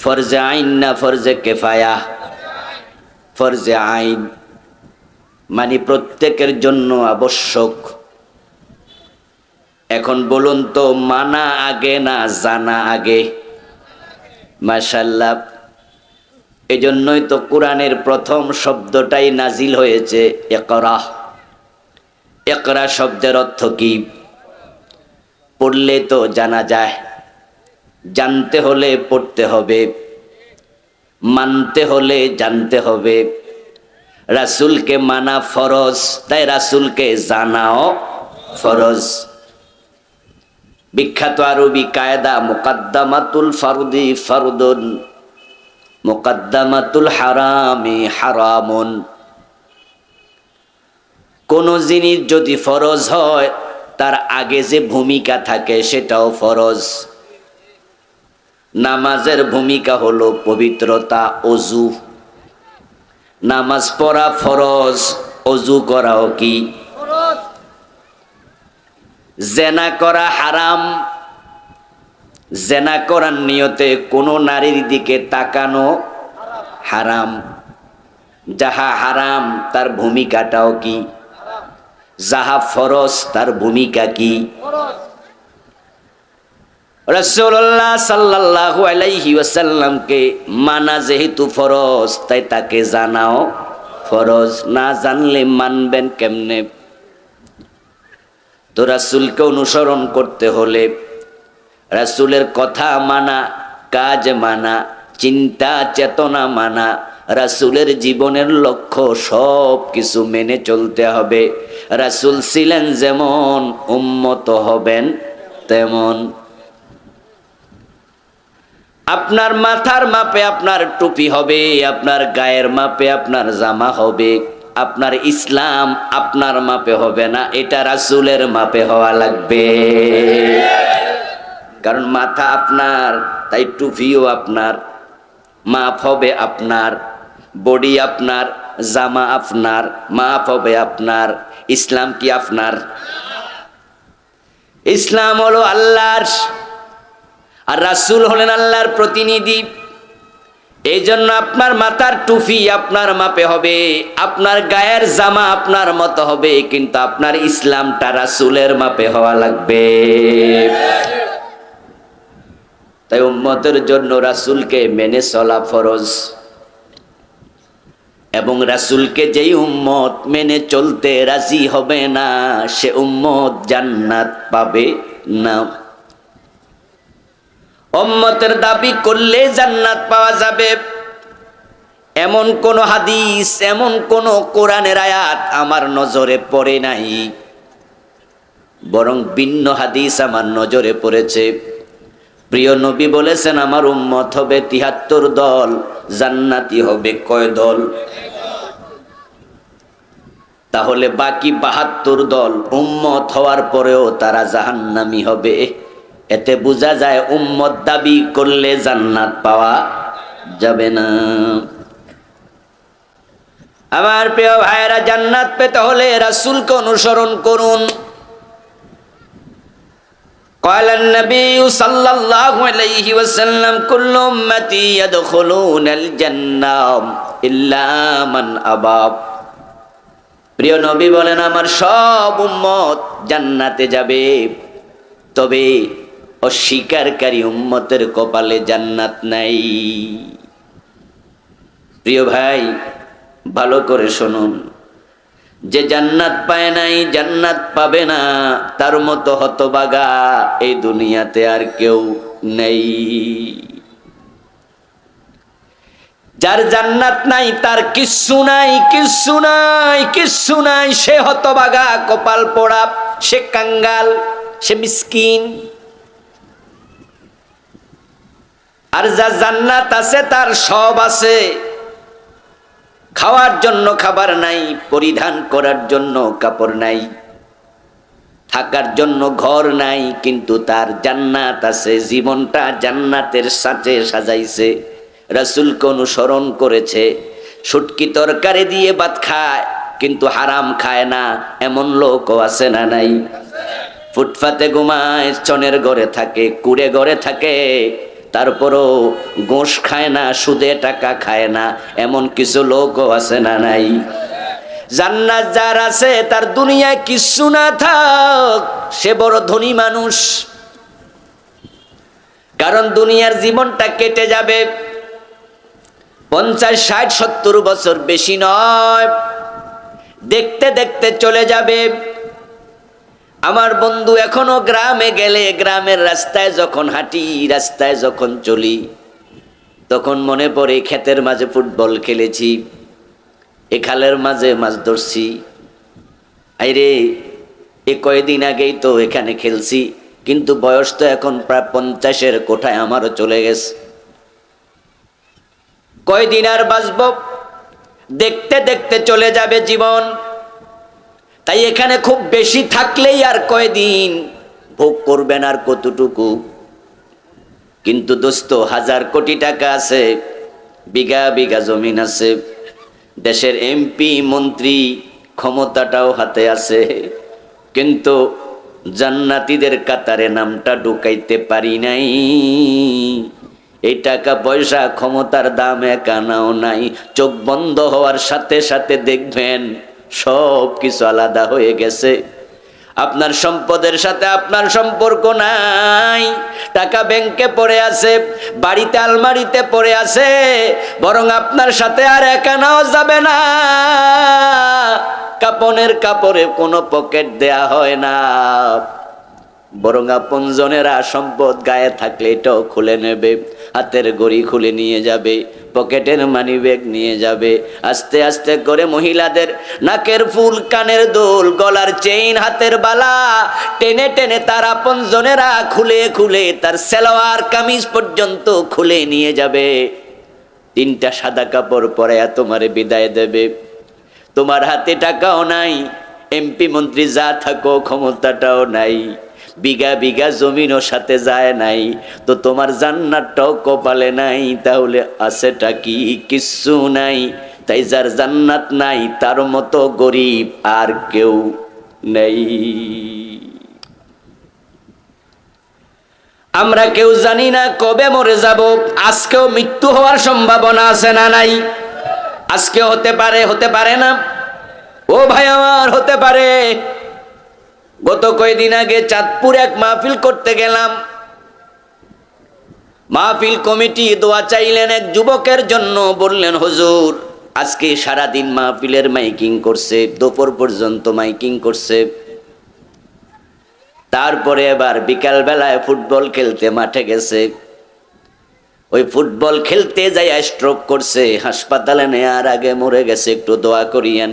ফরজে আইন না ফরজে কেফায়া? ফরজে আইন, মানে প্রত্যেকের জন্য আবশ্যক। এখন বলুন তো, মানা আগে না জানা আগে? মাশাআল্লাহ। এজন্যই তো কোরআনের প্রথম শব্দটাই নাজিল হয়েছে ইকরা। ইকরা শব্দের অর্থ কি? পড়লে তো জানা যায়, জানতে হলে পড়তে হবে, মানতে হলে জানতে হবে। রাসূলকে মানা ফরজ, তাই রাসূলকে জানাও ফরজ। বিখ্যাত আরবি কায়দা মুকাদ্দামাতুল ফারদি ফারদুন, মুকাদ্দামাতুল হারামি হারামুন। কোন জিনিস যদি ফরজ হয় তার আগে যে ভূমিকা থাকে সেটাও ফরজ। নামাজের ভূমিকা হলো পবিত্রতা, ওযু। নামাজ পড়া ফরজ, ওযু করাও কি ফরজ। জেনা করা হারাম, জেনা করার নিয়তে কোনো নারীর দিকে তাকানো হারাম। যাহা হারাম তার ভূমিকাটাও কি? যাহা ফরজ তার ভূমিকা কি? রাসূলুল্লাহ সাল্লাল্লাহু আলাইহি ওয়াসাল্লামকে মানা যেহেতু ফরজ, তাই তাকে জানাও ফরজ। না জানলে মানবেন কেমনে? তো রাসূলকে অনুসরণ করতে হলে রাসূলের কথা মানা, কাজ মানা, চিন্তা চেতনা মানা, রাসূলের জীবনের লক্ষ্য সব কিছু মেনে চলতে হবে। রাসূল ছিলেন যেমন, উম্মত হবেন তেমন। আপনার মাথার মাপে আপনার টুপি হবে, আপনার গায়ের মাপে আপনার জামা হবে। আপনার ইসলাম আপনার মাপে হবে না, এটা রাসূলের মাপে হওয়া লাগবে। কারণ মাথা আপনার, তাই টুপিও আপনার, মাপ হবে আপনার। বডি আপনার, জামা আপনার, মাপ হবে আপনার। ইসলাম কি আপনার? ইসলাম হলো আল্লাহর, আর রাসূল হলেন আল্লাহর প্রতিনিধি। এই জন্য আপনার মাথার টুপি আপনার মাপে হবে, আপনার গায়ের জামা আপনার মতো হবে, কিন্তু আপনার ইসলামটা রাসূলের মাপে হওয়া লাগবে। তাই উম্মতের জন্য রাসূলকে মেনে চলা ফরজ। এবং রাসূলকে যেই উম্মত মেনে চলতে রাজি হবে না, সে উম্মত জান্নাত পাবে না। উম্মতের দাবি করলে জান্নাত পাওয়া যাবে এমন কোন হাদিস, এমন কোন কোরআনের আয়াত আমার নজরে পড়ে নাই। বরং ভিন্ন হাদিস আমার নজরে পড়েছে। প্রিয় নবী বলেছেন, আমার উম্মত হবে ৭৩ দল, জান্নাতি হবে কয় দল? তাহলে বাকি ৭২ দল উম্মত হওয়ার পরেও তারা জাহান্নামী হবে। এতে বোঝা যায় উম্মত দাবি করলে জান্নাত পাওয়া যাবে না। আমার প্রিয় ভাইরা, জান্নাত পেতে হলে রাসূলকে অনুসরণ করুন। قال النبي صلى الله عليه وسلم كل امتي يدخلون الجنة إلا من أبى। প্রিয় নবী বলেন, আমার সব উম্মত জান্নাতে যাবে, তবে অস্বীকারী উম্মতের কপালে জান্নাত নাই। প্রিয় ভাই, ভালো করে শুনুন, যে জান্নাত পায় নাই, জান্নাত পাবে না, তার মতো হতভাগা এই দুনিয়াতে আর কেউ নেই। যার জান্নাত নাই, তার কিচ্ছু নাই, কিচ্ছু নাই, কিচ্ছু নাই। সে হতভাগা, কপাল পোড়া, সে কাঙ্গাল, সে মিসকিন। আর যার জান্নাত আছে, তার সব আছে। খাওয়ার জন্য খাবার নাই, পরিধান করার জন্য কাপড় নাই, থাকার জন্য ঘর নাই, কিন্তু তার জান্নাত আছে। জীবনটা জান্নাতের সাথে সাজাইছে, রাসূলকে অনুসরণ করেছে। শুটকি তরকারি দিয়ে ভাত খায়, কিন্তু হারাম খায় না, এমন লোকও আছে না নাই? ফুটপাতে ঘুমায়, চনের ঘরে থাকে, কুড়ে ঘরে থাকে, তারপরও ঘুষ খায় না, সুদে টাকা খায় না, এমন কিছু লোকও আছে না নাই? জান্নাত যার আছে তার দুনিয়ায় কিছু না থাক, সে বড় ধনী মানুষ। কারণ দুনিয়ার জীবনটা কেটে যাবে, 50, 60, 70 বছর, বেশি নয়। দেখতে দেখতে চলে যাবে। আমার বন্ধু, এখনো গ্রামে গেলে, গ্রামের রাস্তায় যখন হাঁটি, রাস্তায় যখন চলি, তখন মনে পড়ে ক্ষেতের মাঝে ফুটবল খেলেছি, এ খালের মাঝে মাছ ধরছি। আইরে, এ কয়েকদিন আগেই তো এখানে খেলছি, কিন্তু বয়স তো এখন প্রায় 50-এর কোঠায় আমারও চলে গেছে। কয়দিন আর বাঁচব? দেখতে দেখতে চলে যাবে জীবন। তাই এখানে খুব বেশি থাকলেই আর কয়দিন ভোগ করবেন, আর কতটুকু? কিন্তু দোস্ত, 1000 কোটি টাকা আছে, বিঘা বিঘা জমিন আছে, দেশের এমপি মন্ত্রী ক্ষমতাটাও হাতে আছে, কিন্তু জান্নাতীদের কাতারে নামটা ঢুকাইতে পারি নাই। এই টাকা পয়সা ক্ষমতার দাম এক আনাও নাই। চোখ বন্ধ হওয়ার সাথে সাথে দেখবেন সব কিছু আলাদা হয়ে গেছে। আপনার সম্পদের সাথে আপনার সম্পর্ক নাই। টাকা ব্যাংকে পড়ে আছে, বাড়িতে আলমারিতে পড়ে আছে, বরং আপনার সাথে আর এক আনাও যাবে না। কাপনের কাপড়ে কোনো পকেট দেয়া হয় না, বরং আপনজনেরা সম্পদ গায়ে থাকলে এটাও খুলে নেবে, হাতের ঘড়ি খুলে নিয়ে যাবে, পকেটের মানি ব্যাগ নিয়ে যাবে। আস্তে আস্তে করে মহিলাদের নাকের ফুল, কানের দুল, গলার চেইন, হাতের বালা টেনে টেনে তার আপনজনেরা খুলে খুলে তার সালোয়ার কামিজ পর্যন্ত খুলে নিয়ে যাবে। 3টা সাদা কাপড় পরায়া তোমারে বিদায় দেবে। তোমার হাতে টাকাও নাই, এমপি মন্ত্রী যা থাকো ক্ষমতাটাও নাই, বিঘা বিঘা জমিনও সাথে যায় নাই, তো তোমার জান্নাতটাও কপালে নাই। তাহলে আছেটা কি? কিচ্ছু নাই। তাই যার জান্নাত নাই তার মতো গরিব আর কেউ নেই। আমরা কেউ জানি না কবে মরে যাব। আজকেও মৃত্যু হওয়ার সম্ভাবনা আছে না নাই? আজকে হতে পারে, হতে পারে না? ও ভাই আমার, হতে পারে। গত কয়েকদিন আগে চাঁদপুর এক মাহফিল করতে গেলাম। মাহফিল কমিটি দোয়া চাইলেন এক যুবকের জন্য। বললেন, হুজুর আজকে সারাদিন মাহফিলের মাইকিং করছে, দুপুর পর্যন্ত মাইকিং করছে, তারপরে এবার বিকাল বেলায় ফুটবল খেলতে মাঠে গেছে। ওই ফুটবল খেলতে যাই স্ট্রোক করছে, হাসপাতালে নেয়ার আগে মরে গেছে। একটু দোয়া করিয়েন।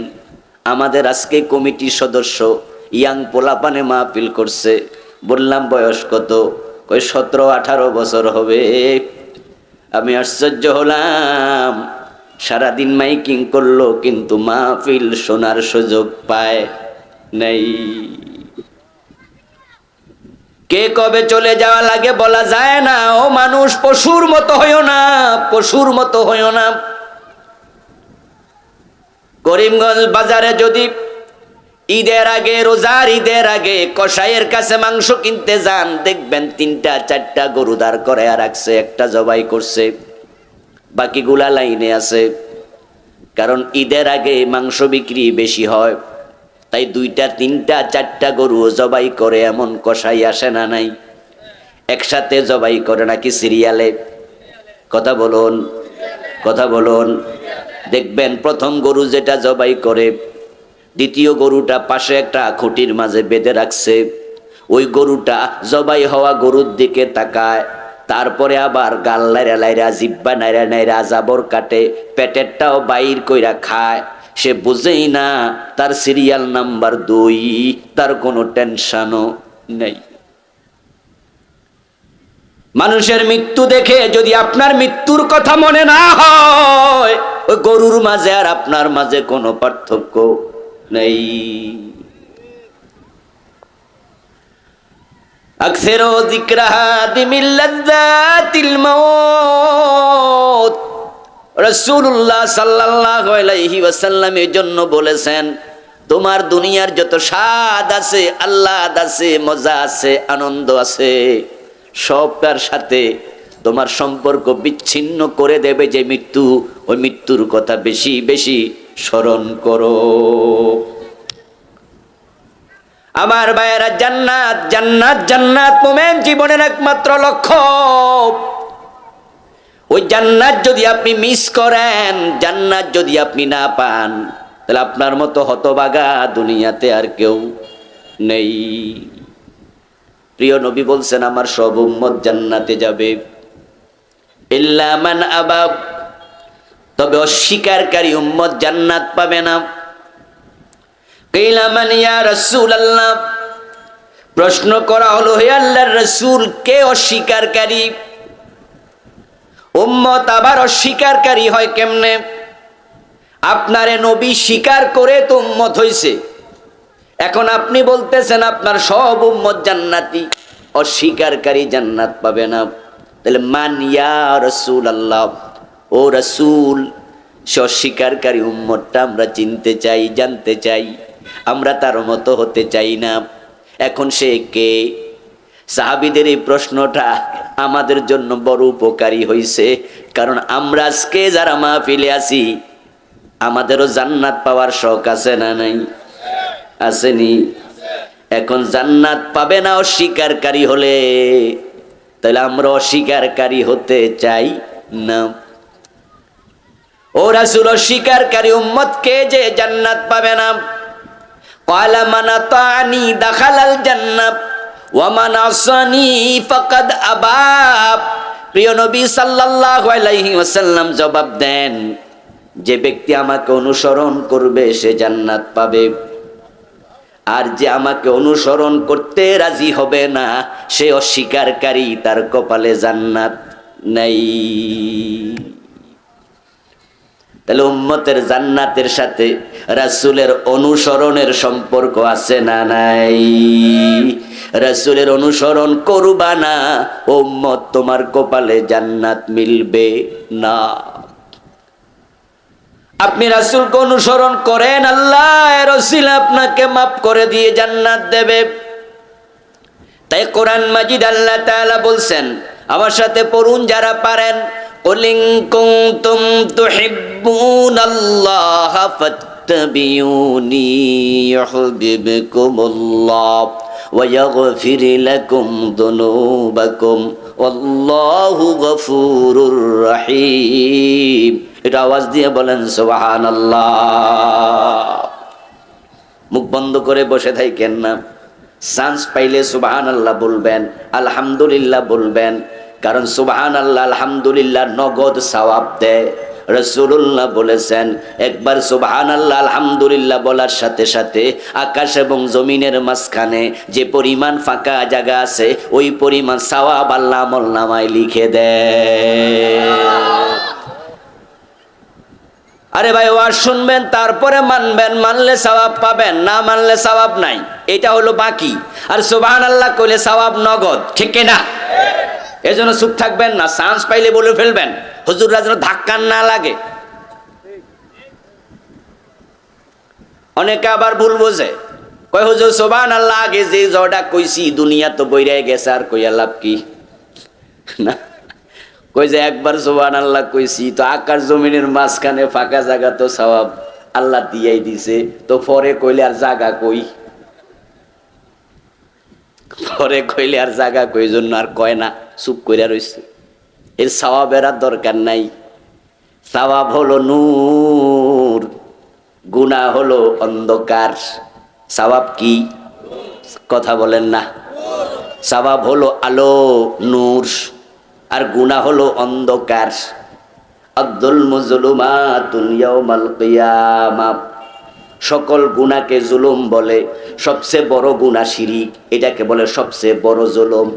আমাদের আজকে কমিটির সদস্য ইয়াং পোলাপানে মাহফিল করছে। বললাম, বয়স কত? কই 17-18 বছর হবে। আমি আশ্চর্য হলাম, সারাদিন মাইকিং করলো কিন্তু মাহফিল শোনার সুযোগ পায় নাই। কে কবে চলে যাওয়া লাগে বলা যায় না। ও মানুষ, পশুর মতো হইও না, পশুর মতো হইও না। করিমগঞ্জ বাজারে যদি ঈদের আগে, রোজার ঈদের আগে কসাইয়ের কাছে মাংস কিনতে যান, দেখবেন 3টা-4টা গরু দাঁড় করে রাখছে, একটা জবাই করছে, বাকিগুলা লাইনে আছে। কারণ ঈদের আগে মাংস বিক্রি বেশি হয়, তাই 2টা, 3টা, 4টা গরু জবাই করে। এমন কসাই আসে না নাই? একসাথে জবাই করে নাকি সিরিয়ালে? কথা বলুন, কথা বলুন। দেখবেন প্রথম গরু যেটা জবাই করে, দ্বিতীয় গরুটা পাশে একটা খুঁটির মাঝে বেঁধে রাখছে। ওই গরুটা জবাই হওয়া গরুর দিকে তাকায়, তারপরে আবার গাল লাইরা লাইরা, জিব্বা নাইরা নাইরা জাবর কাটে, পেটেরটাও বাইর কইরা খায়। সে বুঝেই না তার সিরিয়াল নাম্বার 2, তার কোনো টেনশনও নেই। মানুষের মৃত্যু দেখে যদি আপনার মৃত্যুর কথা মনে না হয়, ওই গরুর মাঝে আর আপনার মাঝে কোনো পার্থক্য নেই। আকসিরু যিকরাহা দিমিল লাযযাতিল মাউত। রাসূলুল্লাহ সাল্লাল্লাহু আলাইহি ওয়াসাল্লাম এর জন্য বলেছেন, তোমার দুনিয়ার যত স্বাদ আছে, আহ্লাদ আছে, মজা আছে, আনন্দ আছে, সবটার সাথে তোমার সম্পর্ক বিচ্ছিন্ন করে দেবে যে মৃত্যু, ওই মৃত্যুর কথা বেশি বেশি স্মরণ করো। আমার ভাইয়েরা, জান্নাত জান্নাত জান্নাত মোমেন জীবনের একমাত্র লক্ষ্য। ওই জান্নাত যদি আপনি মিস করেন, জান্নাত যদি আপনি না পান, তাহলে আপনার মতো হতভাগা দুনিয়াতে আর কেউ নেই। প্রিয় নবী বলছেন, আমার সব উম্মত জান্নাতে যাবে ইল্লা মান আবা, তবে অস্বীকারী উম্মত জান্নাত পাবে না। কিলা মান ইয়া রাসূলুল্লাহ, প্রশ্ন করা হলো, হে আল্লাহর রাসূল, কে অস্বীকারী উম্মত? আবার অস্বীকারী হয় কেমনে? আপনারে নবী স্বীকার করে তো উম্মত হইছে, এখন আপনি বলতেছেন আপনার সব উম্মত জান্নাতি, অস্বীকারী জান্নাত পাবে না। তাহলে মান ইয়া রাসূলুল্লাহ, ও রাসূল, সে অস্বীকারী উম্মতটা আমরা চিনতে চাই, জানতে চাই, আমরা তার মতো হতে চাই না। এখন সে কে? সাহাবীদের এই প্রশ্নটা আমাদের জন্য বড় উপকারী হইছে, কারণ আমরা আজকে যারা মাহফিলে আছি, আমাদেরও জান্নাত পাওয়ার শখ আছে না নাই? আসেনি? এখন জান্নাত পাবে না অস্বীকারী হলে, তাহলে আমরা অস্বীকারী হতে চাই না। ও রাসূল, অস্বীকারী উম্মত কে যে জান্নাত পাবে না? ক্বালা মান আতানি দাখালাল জান্নাহ ওয়া মান আসানি ফাকাদ আবা। প্রিয় নবী সাল্লাল্লাহু আলাইহি ওয়াসাল্লাম জবাব দেন, যে ব্যক্তি আমাকে অনুসরণ করবে সে জান্নাত পাবে, আর যে আমাকে অনুসরণ করতে রাজি হবে না সে অস্বীকারী, তার কপালে জান্নাত নাই। তাহলে উম্মতের জান্নাতের সাথে রাসূলের অনুসরণের সম্পর্ক আছে না নাই? রাসূলের অনুসরণ করবা না, উম্মত তোমার কপালে জান্নাত মিলবে না। আপনি রাসূলকে অনুসরণ করেন, আল্লাহ রাসূল আপনাকে মাফ করে দিয়ে জান্নাত দেবে। তাই কোরআন মাজিদ আল্লাহ তাআলা বলছেন, আমার সাথে পড়ুন যারা পারেন, কুল ইন কুনতুম তুহিব্বুনাল্লাহা ফাত্তাবিউনি ইউহিব্বুকুমুল্লাহ ওয়া ইয়াগফির লাকুম যুনুবাকুম ওয়াল্লাহু গফুরুর রহিম। এটা আওয়াজ দিয়ে বলেন সুবহানাল্লাহ। মুখ বন্ধ করে বসে থাকেন না, চান্স পাইলে সুবহানাল্লাহ বলবেন, আলহামদুলিল্লাহ বলবেন, কারণ সুবহানাল্লাহ আলহামদুলিল্লাহ নগদ সওয়াব দেয়। রাসূলুল্লাহ বলেছেন, একবার সুবহানাল্লাহ আলহামদুলিল্লাহ বলার সাথে সাথে আকাশ এবং জমিনের মাঝখানে যে পরিমাণ ফাঁকা জায়গা আছে, ওই পরিমাণ সওয়াব আল্লাহ আমলনামায় লিখে দেয়। আরে ভাই, ওয়াজ শুনবেন তারপরে মানবেন, মানলে সওয়াব পাবেন, না মানলে সওয়াব নাই, এটা হলো বাকি। আর সুবহানাল্লাহ কইলে সওয়াব নগদ, ঠিক কি না? এজন্য চুপ থাকবেন না, চান্স পাইলে বলে ফেলবেন, হুজুররা যেন ধাক্কা না লাগে। অনেকে আবার ভুল বোঝে, কয় হুজুর সুবহানাল্লাহ আগে যে জয়টা কইছি দুনিয়া তো বইরে গেছে, আর কইয়া লাভ কি? না, কই যে একবার সুবহানাল্লাহ কইছি তো আকাশ জমিনের মাঝখানে ফাঁকা জায়গা তো সওয়াব আল্লাহ দিয়াই দিছে, তো পরে কইলে আর জায়গা কই? পরে কইলে আর জায়গা কই, জন্য আর কয় না, চুপ কইরা রইছে। এর সওয়াবের আর দরকার নাই। সওয়াব হলো নূর, গুনাহ হলো অন্ধকার। সওয়াব কি? কথা বলেন না। সওয়াব হলো আলো, নূর, আর গুনাহ হলো অন্ধকার। আব্দুল মুজলুমাতুন ইয়াউমাল কিয়ামাহ, সকল গুনাহকে জুলুম বলে, সবচেয়ে বড় গুনাহ শিরিক, এটাকে বলে সবচেয়ে বড় জুলুম।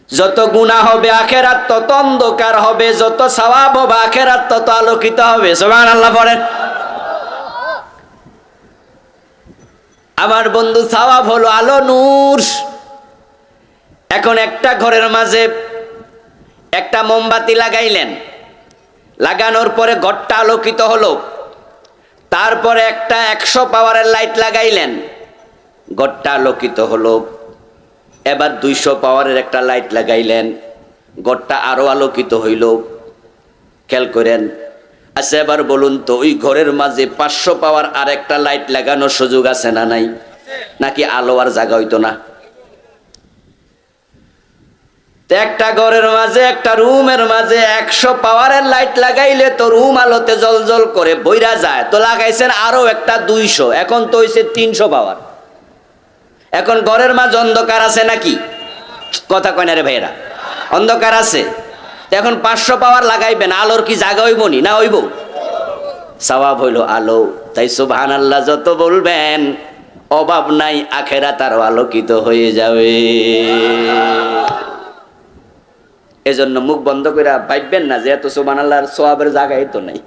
যত গুনাহ হবে আখিরাত তত অন্ধকার হবে, যত সওয়াব হবে আখিরাত তত আলোকিত হবে। সুবহানাল্লাহ পড়েন। আমার বন্ধু, সওয়াব হলো আলো, নূর। এখন একটা ঘরের মাঝে একটা মোমবাতি লাগাইলেন, লাগানোর পরে ঘরটা আলোকিত হলো। তারপরে একটা 100 পাওয়ারের লাইট লাগাইলেন, ঘরটা আলোকিত হলো। এবার 200 পাওয়ারের একটা লাইট লাগাইলেন, ঘরটা আরো আলোকিত হইল। খেয়াল করেন। আচ্ছা এবার বলুন তো, ওই ঘরের মাঝে 500 পাওয়ার আর একটা লাইট লাগানোর সুযোগ আছে না নাই? নাকি আলো আর জায়গা হইতো না? একটা ঘরের মাঝে, একটা রুমের মাঝে 100 পাওয়ারের লাইট লাগাইলে তো রুম আলোতে জলজল করে বইরা যায়। তো লাগাইছেন আরো একটা 200, এখন তো হইছে 300 পাওয়ার। এখন ঘরের মাঝে অন্ধকার আছে নাকি? কথা কয় না রে ভাইরা, অন্ধকার আছে। এখন 500 পাওয়ার লাগাইবেন, আলোর কি জায়গা হইব নি? না হইব? সওয়াব হইল আলো। তাই সুবহানাল্লাহ যত বলবেন অভাব নাই, আখেরাত আরো আলোকিত হয়ে যাবে। এজন্য মুখ বন্ধ করে ভাববেন না যে এত সুবহানাল্লাহর সওয়াবের জায়গাই তো নাই।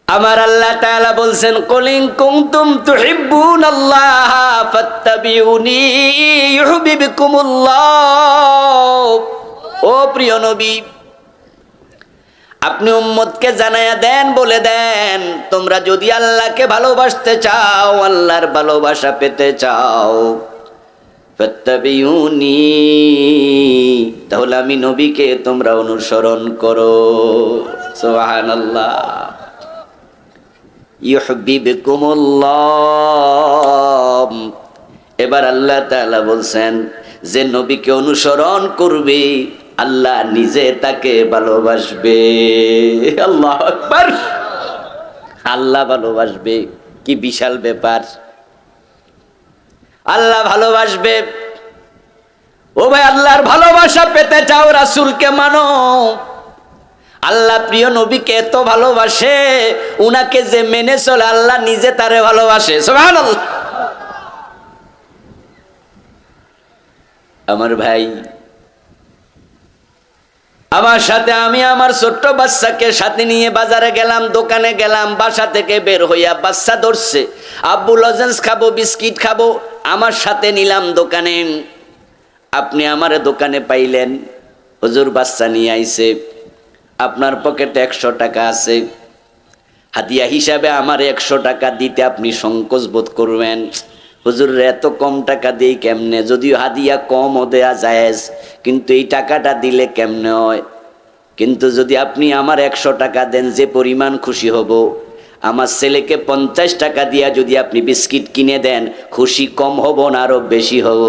আমার আল্লাহ তাআলা বলছেন, কুল ইন কুনতুম তুহিব্বুনাল্লাহ ফাত্তাবিউনি ইউহিব্বুকুমুল্লাহ। ও প্রিয় নবী, আপনি উম্মতকে জানায়া দেন, বলে দেন, তোমরা যদি আল্লাহকে ভালোবাসতে চাও, আল্লাহর ভালোবাসা পেতে চাও, ফাত্তাবিউনি, তাহলে আমি নবীকে তোমরা অনুসরণ করো। সুবহানাল্লাহ। ইউহিব্বুকুমুল্লাহ। এবার আল্লাহ তাআলা বলছেন যে নবীকে অনুসরণ করবে, আল্লাহ নিজে তাকে ভালোবাসবে। আল্লাহু আকবার। আল্লাহ ভালোবাসবে, কি বিশাল ব্যাপার! আল্লাহ ভালোবাসবে। ও ভাই, আল্লাহর ভালোবাসা পেতে চাও, রাসূলকে মানো। আল্লাহ প্রিয় নবীকে এত ভালোবাসে, উনাকে যে মেনে চলে আল্লাহ নিজে তারে ভালোবাসে। সুবহানাল্লাহ। আমার ভাই, আমার সাথে আমি আমার ছোট্ট বাচ্চাকে সাথে নিয়ে বাজারে গেলাম, দোকানে গেলাম, বাসা থেকে বের হইয়া বাচ্চা ধরছে, আব্বু লজেন্স খাবো, বিস্কিট খাবো, আমার সাথে নিলাম দোকানে। আপনি আমারে দোকানে পাইলেন, হুজুর বাচ্চা নিয়ে আইছে, আপনার পকেটে 100 টাকা আছে, হাদিয়া হিসাবে আমার 100 টাকা দিতে আপনি সংকোচ বোধ করবেন। হুজুর এত কম টাকা দিই কেমনে? যদিও হাদিয়া কমও দেয়া জায়েজ, কিন্তু এই টাকাটা দিলে কেমনে হয়? কিন্তু যদি আপনি আমার 100 টাকা দেন, যে পরিমাণ খুশি হব। আমার ছেলেকে 50 টাকা দিয়া যদি আপনি বিস্কিট কিনে দেন, খুশি কম হব না আরো বেশি হব?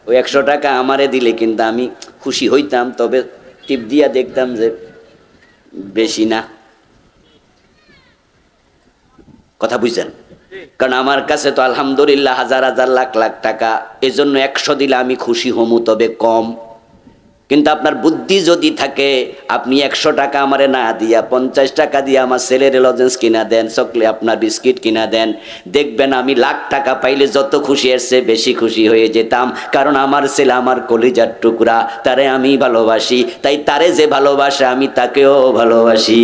ওই 100 টাকা আমারে দিলে কিন্তু আমি খুশি হইতাম, তবে টিপ দিয়া দেখতাম যে বেশি না। কথা বুঝছেন? কারণ আমার কাছে তো আলহামদুলিল্লাহ হাজার হাজার লাখ লাখ টাকা, এজন্য 100 দিলে আমি খুশি হমু, তবে কম। কিন্তু আপনার বুদ্ধি যদি থাকে, আপনি 100 টাকা আমারে না দিয়া 50 টাকা দিয়ে আমার ছেলের লজেন্স কিনা দেন, চকলেট আপনার বিস্কিট কিনা দেন, দেখবেন আমি লাখ টাকা পাইলে যত খুশি এসছে বেশি খুশি হয়ে যেতাম। কারণ আমার ছেলে আমার কলিজার টুকরা, তারে আমি ভালোবাসি, তাই তারে যে ভালোবাসে আমি তাকেও ভালোবাসি।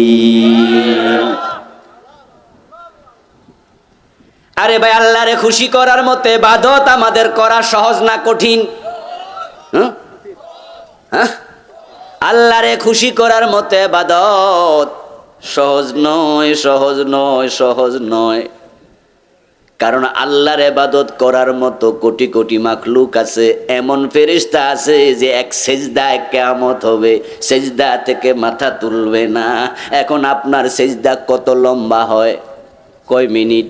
আরে ভাই, আল্লাহরে খুশি করার মতো ইবাদত আমাদের করা সহজ না কঠিন? আল্লাহরে খুশি করার মতো ইবাদত সহজ নয়, সহজ নয়, সহজ নয়। কারণ আল্লাহর ইবাদত করার মতো কোটি কোটি মাখলুক আছে, এমন ফেরেশতা আছে যে এক সেজদায় কিয়ামত হবে, সেজদা থেকে মাথা তুলবে না। এখন আপনার সেজদা কত লম্বা হয়? কয় মিনিট?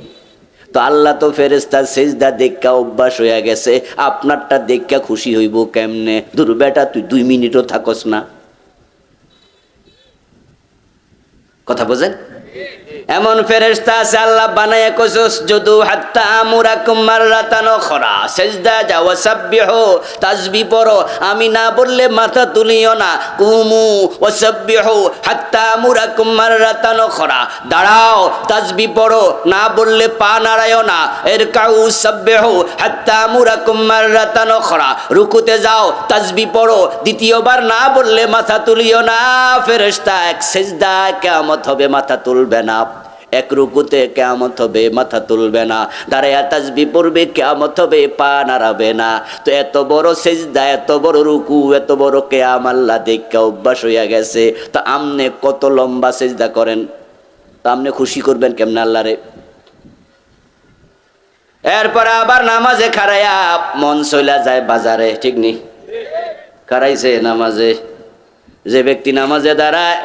তো আল্লাহ তো ফেরেশতার সেজদা দেখা অভ্যাস হয়ে গেছে, আপনারটা দেখা খুশি হইব কেমনে? দূর বেটা, তুই 2 মিনিটও থাকস না। কথা বোঝেন? এমন ফেরেশতা আছে আল্লাহ বানায় কইছস যদু হাত্তা আমুরাকুম মাররাতান উখরা, সিজদা যাও ওয়াসাব্বিহু, তাসবিহ পড়ো, আমি না বললে মাথা তুলিও না। কুমু ওয়াসাব্বিহু হাত্তা আমুরাকুম মাররাতান উখরা, দাঁড়াও তাসবিহ পড়ো, না বললে পা নাড়ায়ও না। ইরকাউ সাব্বিহু হাত্তা আমুরাকুম মাররাতান উখরা, রুকুতে যাও তাসবিহ পড়ো, দ্বিতীয়বার না বললে মাথা তুলিও না। ফেরেশতা এক সিজদা কিয়ামত হবে মাথা তুলবে না, এক রুকুতে কিয়ামত হবে মাথা তুলবে না, দাঁড়ায়া তাসবিহ পড়বে কিয়ামত হবে পা নাড়াবে না। তো এত বড় সিজদা, এত বড় রুকু, এত বড় কিয়াম আল্লাহ দেখা অভ্যাস হইয়া গেছে। তো আমনে কত লম্বা সিজদা করেন, তো আমনে খুশি করবেন কেমনে আল্লাহরে? এরপরে আবার নামাজে খাড়াইয়া মন চইলা যায় বাজারে, ঠিক নেই? খাড়াইছে নামাজে, যে ব্যক্তি নামাজে দাঁড়ায়,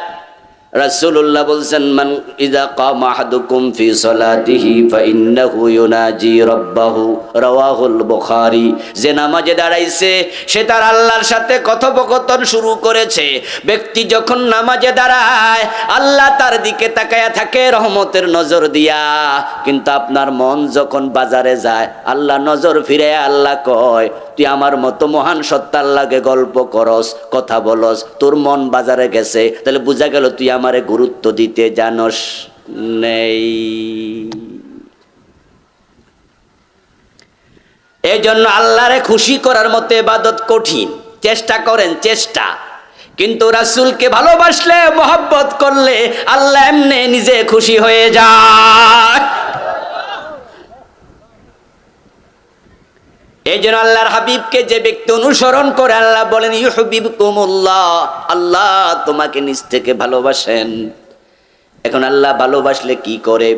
রাসূলুল্লাহ বলছেন, মান ইযা কামা আহাদুকুম ফি সালাতিহি ফাইন্নাহু ইউনাজি রাব্বাহু, রাওয়াহুল বুখারী। যে নামাজে দাঁড়াইছে সে তার আল্লাহর সাথে কথোপকথন শুরু করেছে। ব্যক্তি যখন নামাজে দাঁড়ায় আল্লাহ তার দিকে তাকায়া থাকে রহমতের নজর দিয়া, কিন্তু আপনার মন যখন বাজারে যায় আল্লাহ নজর ফিরে, আল্লাহ কয়, তুই আমার মতো মহান সত্তার লাগে গল্প করস, কথা বলস, তোর মন বাজারে গেছে, তাহলে বোঝা গেল তুই আমারে গুরুত্ব দিতে জানস নেই। এই জন্য আল্লাহরে খুশি করার মতো ইবাদত কঠিন, চেষ্টা করেন, চেষ্টা। কিন্তু রাসূলকে ভালোবাসলে, মহব্বত করলে আল্লাহ এমনি নিজে খুশি হয়ে যায়। এই জন্য আল্লাহর হাবিবকে যে ব্যক্তি অনুসরণ করে আল্লাহ বলেন ইউহিব্বুকুমুল্লাহ, আল্লাহ তোমাকে নিজ থেকে ভালোবাসেন। এখন আল্লাহ ভালোবাসলে কি করে?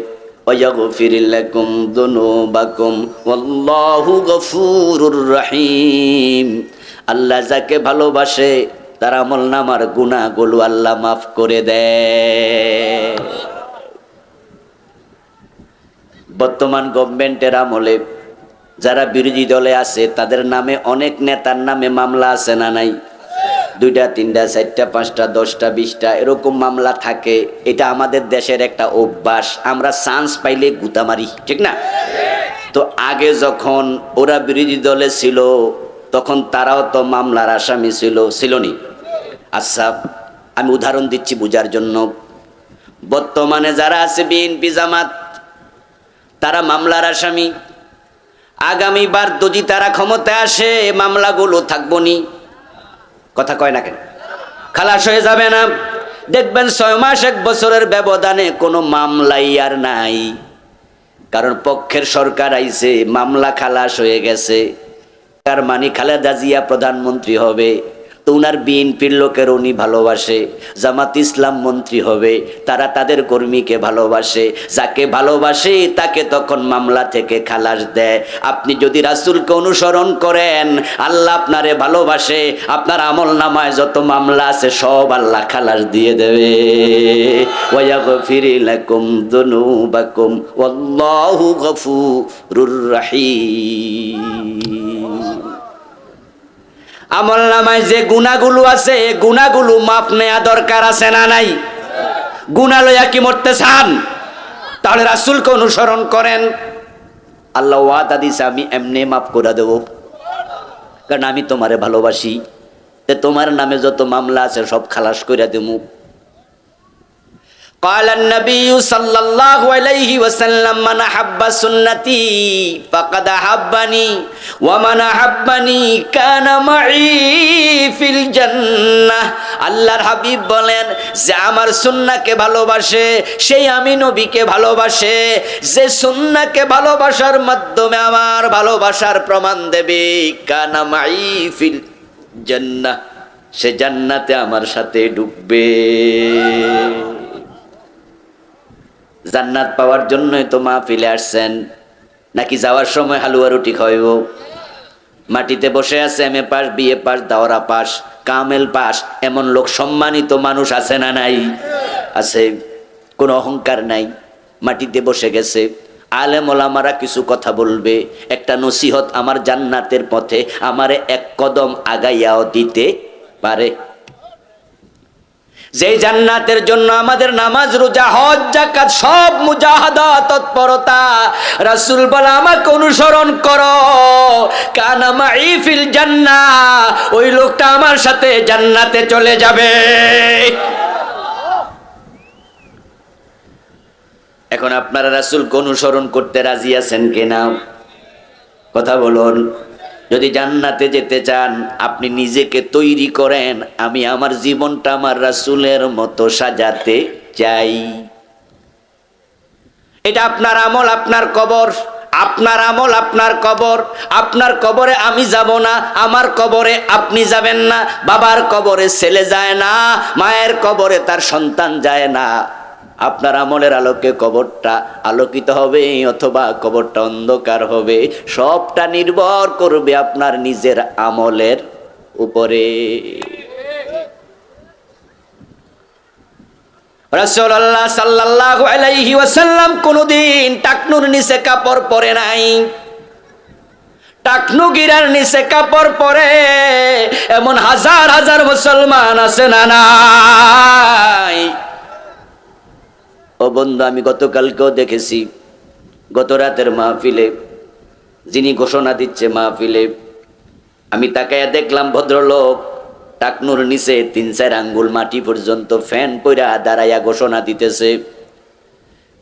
ওয়াগফির লাকুম যুনুবাকুম ওয়াল্লাহু গফুরুর রহিম। আল্লাহ যাকে ভালোবাসে তার আমলনামার গুনাহগুলো আল্লাহ মাফ করে দেয়। বর্তমান গভর্নমেন্টের আমলে যারা বিরোধী দলে আছে তাদের নামে অনেক নেতার নামে মামলা আছে না নাই? 2টা 3টা 4টা 5টা 10টা 20টা এরকম মামলা থাকে। এটা আমাদের দেশের একটা অভ্যাস, আমরা চান্স পাইলে গুতা মারি, ঠিক না? তো আগে যখন ওরা বিরোধী দলে ছিল তখন তারাও তো মামলার আসামি ছিল নি? আচ্ছা, আমি উদাহরণ দিচ্ছি বোঝার জন্য। বর্তমানে যারা আছে বিএনপি জামাত, তারা মামলার আসামি। আগামীবার যদি তারা ক্ষমতায় আসে মামলাগুলো থাকবো নি? কথা কয় না কেন? খালাস হয়ে যাবে না? দেখবেন 6 মাস 1 বছরের ব্যবধানে কোনো মামলাই আর নাই, কারণ পক্ষের সরকার আইছে, মামলা খালাস হয়ে গেছে। তার মানে খালেদা জিয়া প্রধানমন্ত্রী হবে, তো উনার বিএনপির লোকের উনি ভালোবাসে, জামাত ইসলাম মন্ত্রী হবে, তারা তাদের কর্মীকে ভালোবাসে, যাকে ভালোবাসে তাকে তখন মামলা থেকে খালাস দেয়। আপনি যদি রাসূলকে অনুসরণ করেন আল্লাহ আপনারে ভালোবাসে, আপনার আমল নামায় যত মামলা আছে সব আল্লাহ খালাস দিয়ে দেবে। ওয়াগফির লাকুম যুনুবাকুম ওয়াল্লাহু গফুরুর রহিম। আমল নামায় যে গুনাহগুলো আছে এই গুনাহগুলো মাফ নেওয়া দরকার আছে না নাই? গুনাহ লইয়া কি মরতে চান? তাহলে রাসূলকে অনুসরণ করেন। আল্লাহ ওয়াদা দিয়েছে আমি এমনি মাফ করে দেব, কারণ আমি তোমারে ভালোবাসি। তোমার নামে যত মামলা আছে সব খালাস করে দেবো। قال النبي صلى الله عليه وسلم من أحب سنتي فقد أحبني ومن أحبني كان معي في الجنة। আল্লাহর হাবিব বলেন, যে আমার সুন্নাহকে ভালোবাসে সেই আমি নবীকে ভালোবাসে। যে সুন্নাহকে ভালোবাসার মাধ্যমে আমার ভালোবাসার প্রমাণ দেবে, কানা মাই ফিল জান্নাহ, সে জান্নাতে আমার সাথে ঢুকবে। জান্নাত পাওয়ার জন্যই তো মাহফিলে আসছেন, নাকি যাওয়ার সময় হালুয়া রুটি খাইব? মাটিতে বসে আছে এমএ পাস, বিএ পাস, দাওরা পাস, কামেল পাস, এমন লোক সম্মানিত মানুষ আছে না নাই? আছে। কোনো অহংকার নাই, মাটিতে বসে গেছে। আলেম ওলামারা কিছু কথা বলবে, একটা নসিহত আমার জান্নাতের পথে আমারে 1 কদম আগাইয়াও দিতে পারে। যে জান্নাতের জন্য আমাদের নামাজ, রোজা, হজ, যাকাত সব মুজাহাদা, তৎপরতা। রাসূল বলে আমাকে অনুসরণ করো, কানা মাই ফিল জান্নাহ, ওই লোকটা আমার সাথে জান্নাতে চলে যাবে। এখন আপনারা রাসূলকে অনুসরণ করতে রাজি আছেন কিনা? কথা বলুন। যদি জান্নাতে যেতে চান আপনি নিজেকে তৈরি করেন, আমি আমার জীবনটা আমার রাসূলের মতো সাজাতে চাই। এটা আপনার আমল, আপনার কবর, আপনার আমল, আপনার কবর। আপনার কবরে আমি যাব না, আমার কবরে আপনি যাবেন না, বাবার কবরে ছেলে যায় না, মায়ের কবরে তার সন্তান যায় না। আপনার আমলের আলোকে কবরটা আলোকিত হবে অথবা কবরটা অন্ধকার হবে, সবটা নির্ভর করবে আপনার নিজের আমলের উপরে। রাসূলুল্লাহ সাল্লাল্লাহু আলাইহি ওয়াসাল্লাম কোনদিন টাকনুর নিচে কাপড় পরে নাই। টাকনু গিরার নিচে কাপড় পরে এমন হাজার হাজার মুসলমান আছে না নাই? ও বন্ধু, আমি গতকালকেও দেখেছি, গত রাতের মাহফিলে যিনি ঘোষণা দিচ্ছে মাহফিলে, আমি তাকায়া দেখলাম ভদ্রলোক টাকনুর নিচে 3-4 আঙ্গুল মাটি পর্যন্ত ফ্যান পইরা দাঁড়াইয়া ঘোষণা দিতেছে।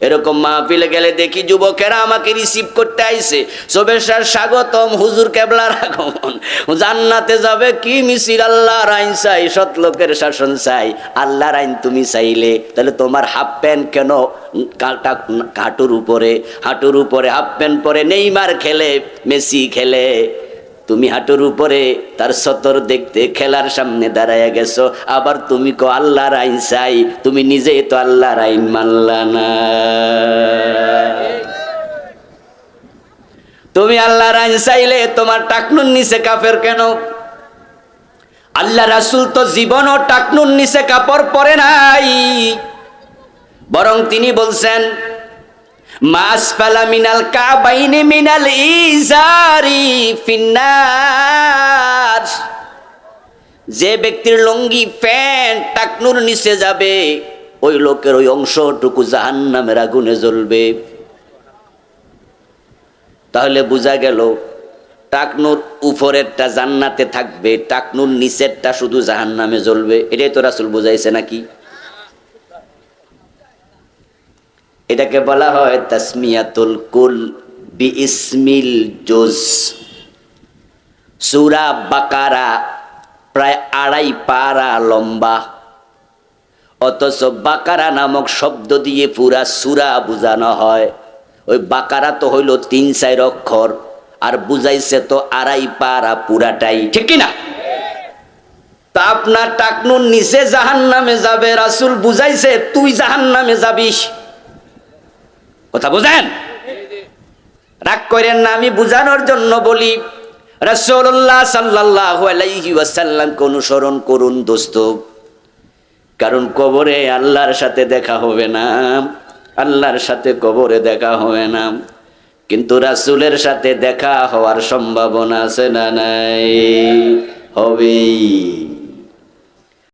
এরকম মাহফিলে গেলে দেখি যুবকেরা আমাকে রিসিভ করতে আইছে, শুভেচ্ছার স্বাগতম, হুজুর কেবলার আগমন, জান্নাতে যাবে কি মিছিল, আল্লাহর আইন চাই, সৎ লোকের শাসন চাই। আল্লাহর আইন তুমি চাইলে তাহলে তোমার হাফ প্যান্ট কেন হাঁটুর উপরে হাফ প্যান্ট পরে নেইমার খেলে, মেসি খেলে, তুমি হাঁটুর উপরে তার সতর দেখতে খেলার সামনে দাঁড়াইয়া গেছো, আবার তুমি কো আল্লাহর আইন চাই, তুমি নিজেই তো আল্লাহর আইন মানলা না। তুমি আল্লাহর আইন চাইলে তোমার টাকনুর নিচে কাফের কেন? আল্লাহ রাসূল তো জীবনও টাকনুর নিচে কাপড় পরে নাই, বরং তিনি বলছেন মাসফালা মিনাল কাবাইনি মিনাল ইজারি ফিন্নার। যে ব্যক্তির লুঙ্গি প্যান্ট টাকনুর নিচে যাবে, ওই লোকের ওই অংশটুকু জাহান্নামের আগুনে জ্বলবে। তাহলে বোঝা গেল টাকনুর উপরেরটা জান্নাতে থাকবে, টাকনুর নিচেরটা শুধু জাহান্নামে জ্বলবে। এটাই তো রাসূল বুঝাইছে নাকি? এটাকে বলা হয় তাসমিয়াতুল কুল বিইসমিল জুজ। সূরা বাকারা প্রায় 2.5 পারা লম্বা, অথচ বাকারা নামক শব্দ দিয়ে পুরা সূরা বোঝানো হয়। ওই বাকারা তো হইল 3-4 অক্ষর, আর বুঝাইছে তো 2.5 পারা পুরাটাই, ঠিক কিনা? তা আপনার টাকনুর নিচে জাহান্নামে যাবে, রাসূল বুঝাইছে তুই জাহান্নামে যাবিস। কথা বুঝেন? রাগ করেন না, আমি বুঝানোর জন্য বলি। রাসূলুল্লাহ সাল্লাল্লাহু আলাইহি ওয়াসাল্লামকে অনুসরণ করুন দোস্ত, কারণ কবরে আল্লাহর সাথে দেখা হবে না, আল্লাহর সাথে কবরে দেখা হবে না, কিন্তু রাসূলের সাথে দেখা হওয়ার সম্ভাবনা আছে না নাই? হবেই।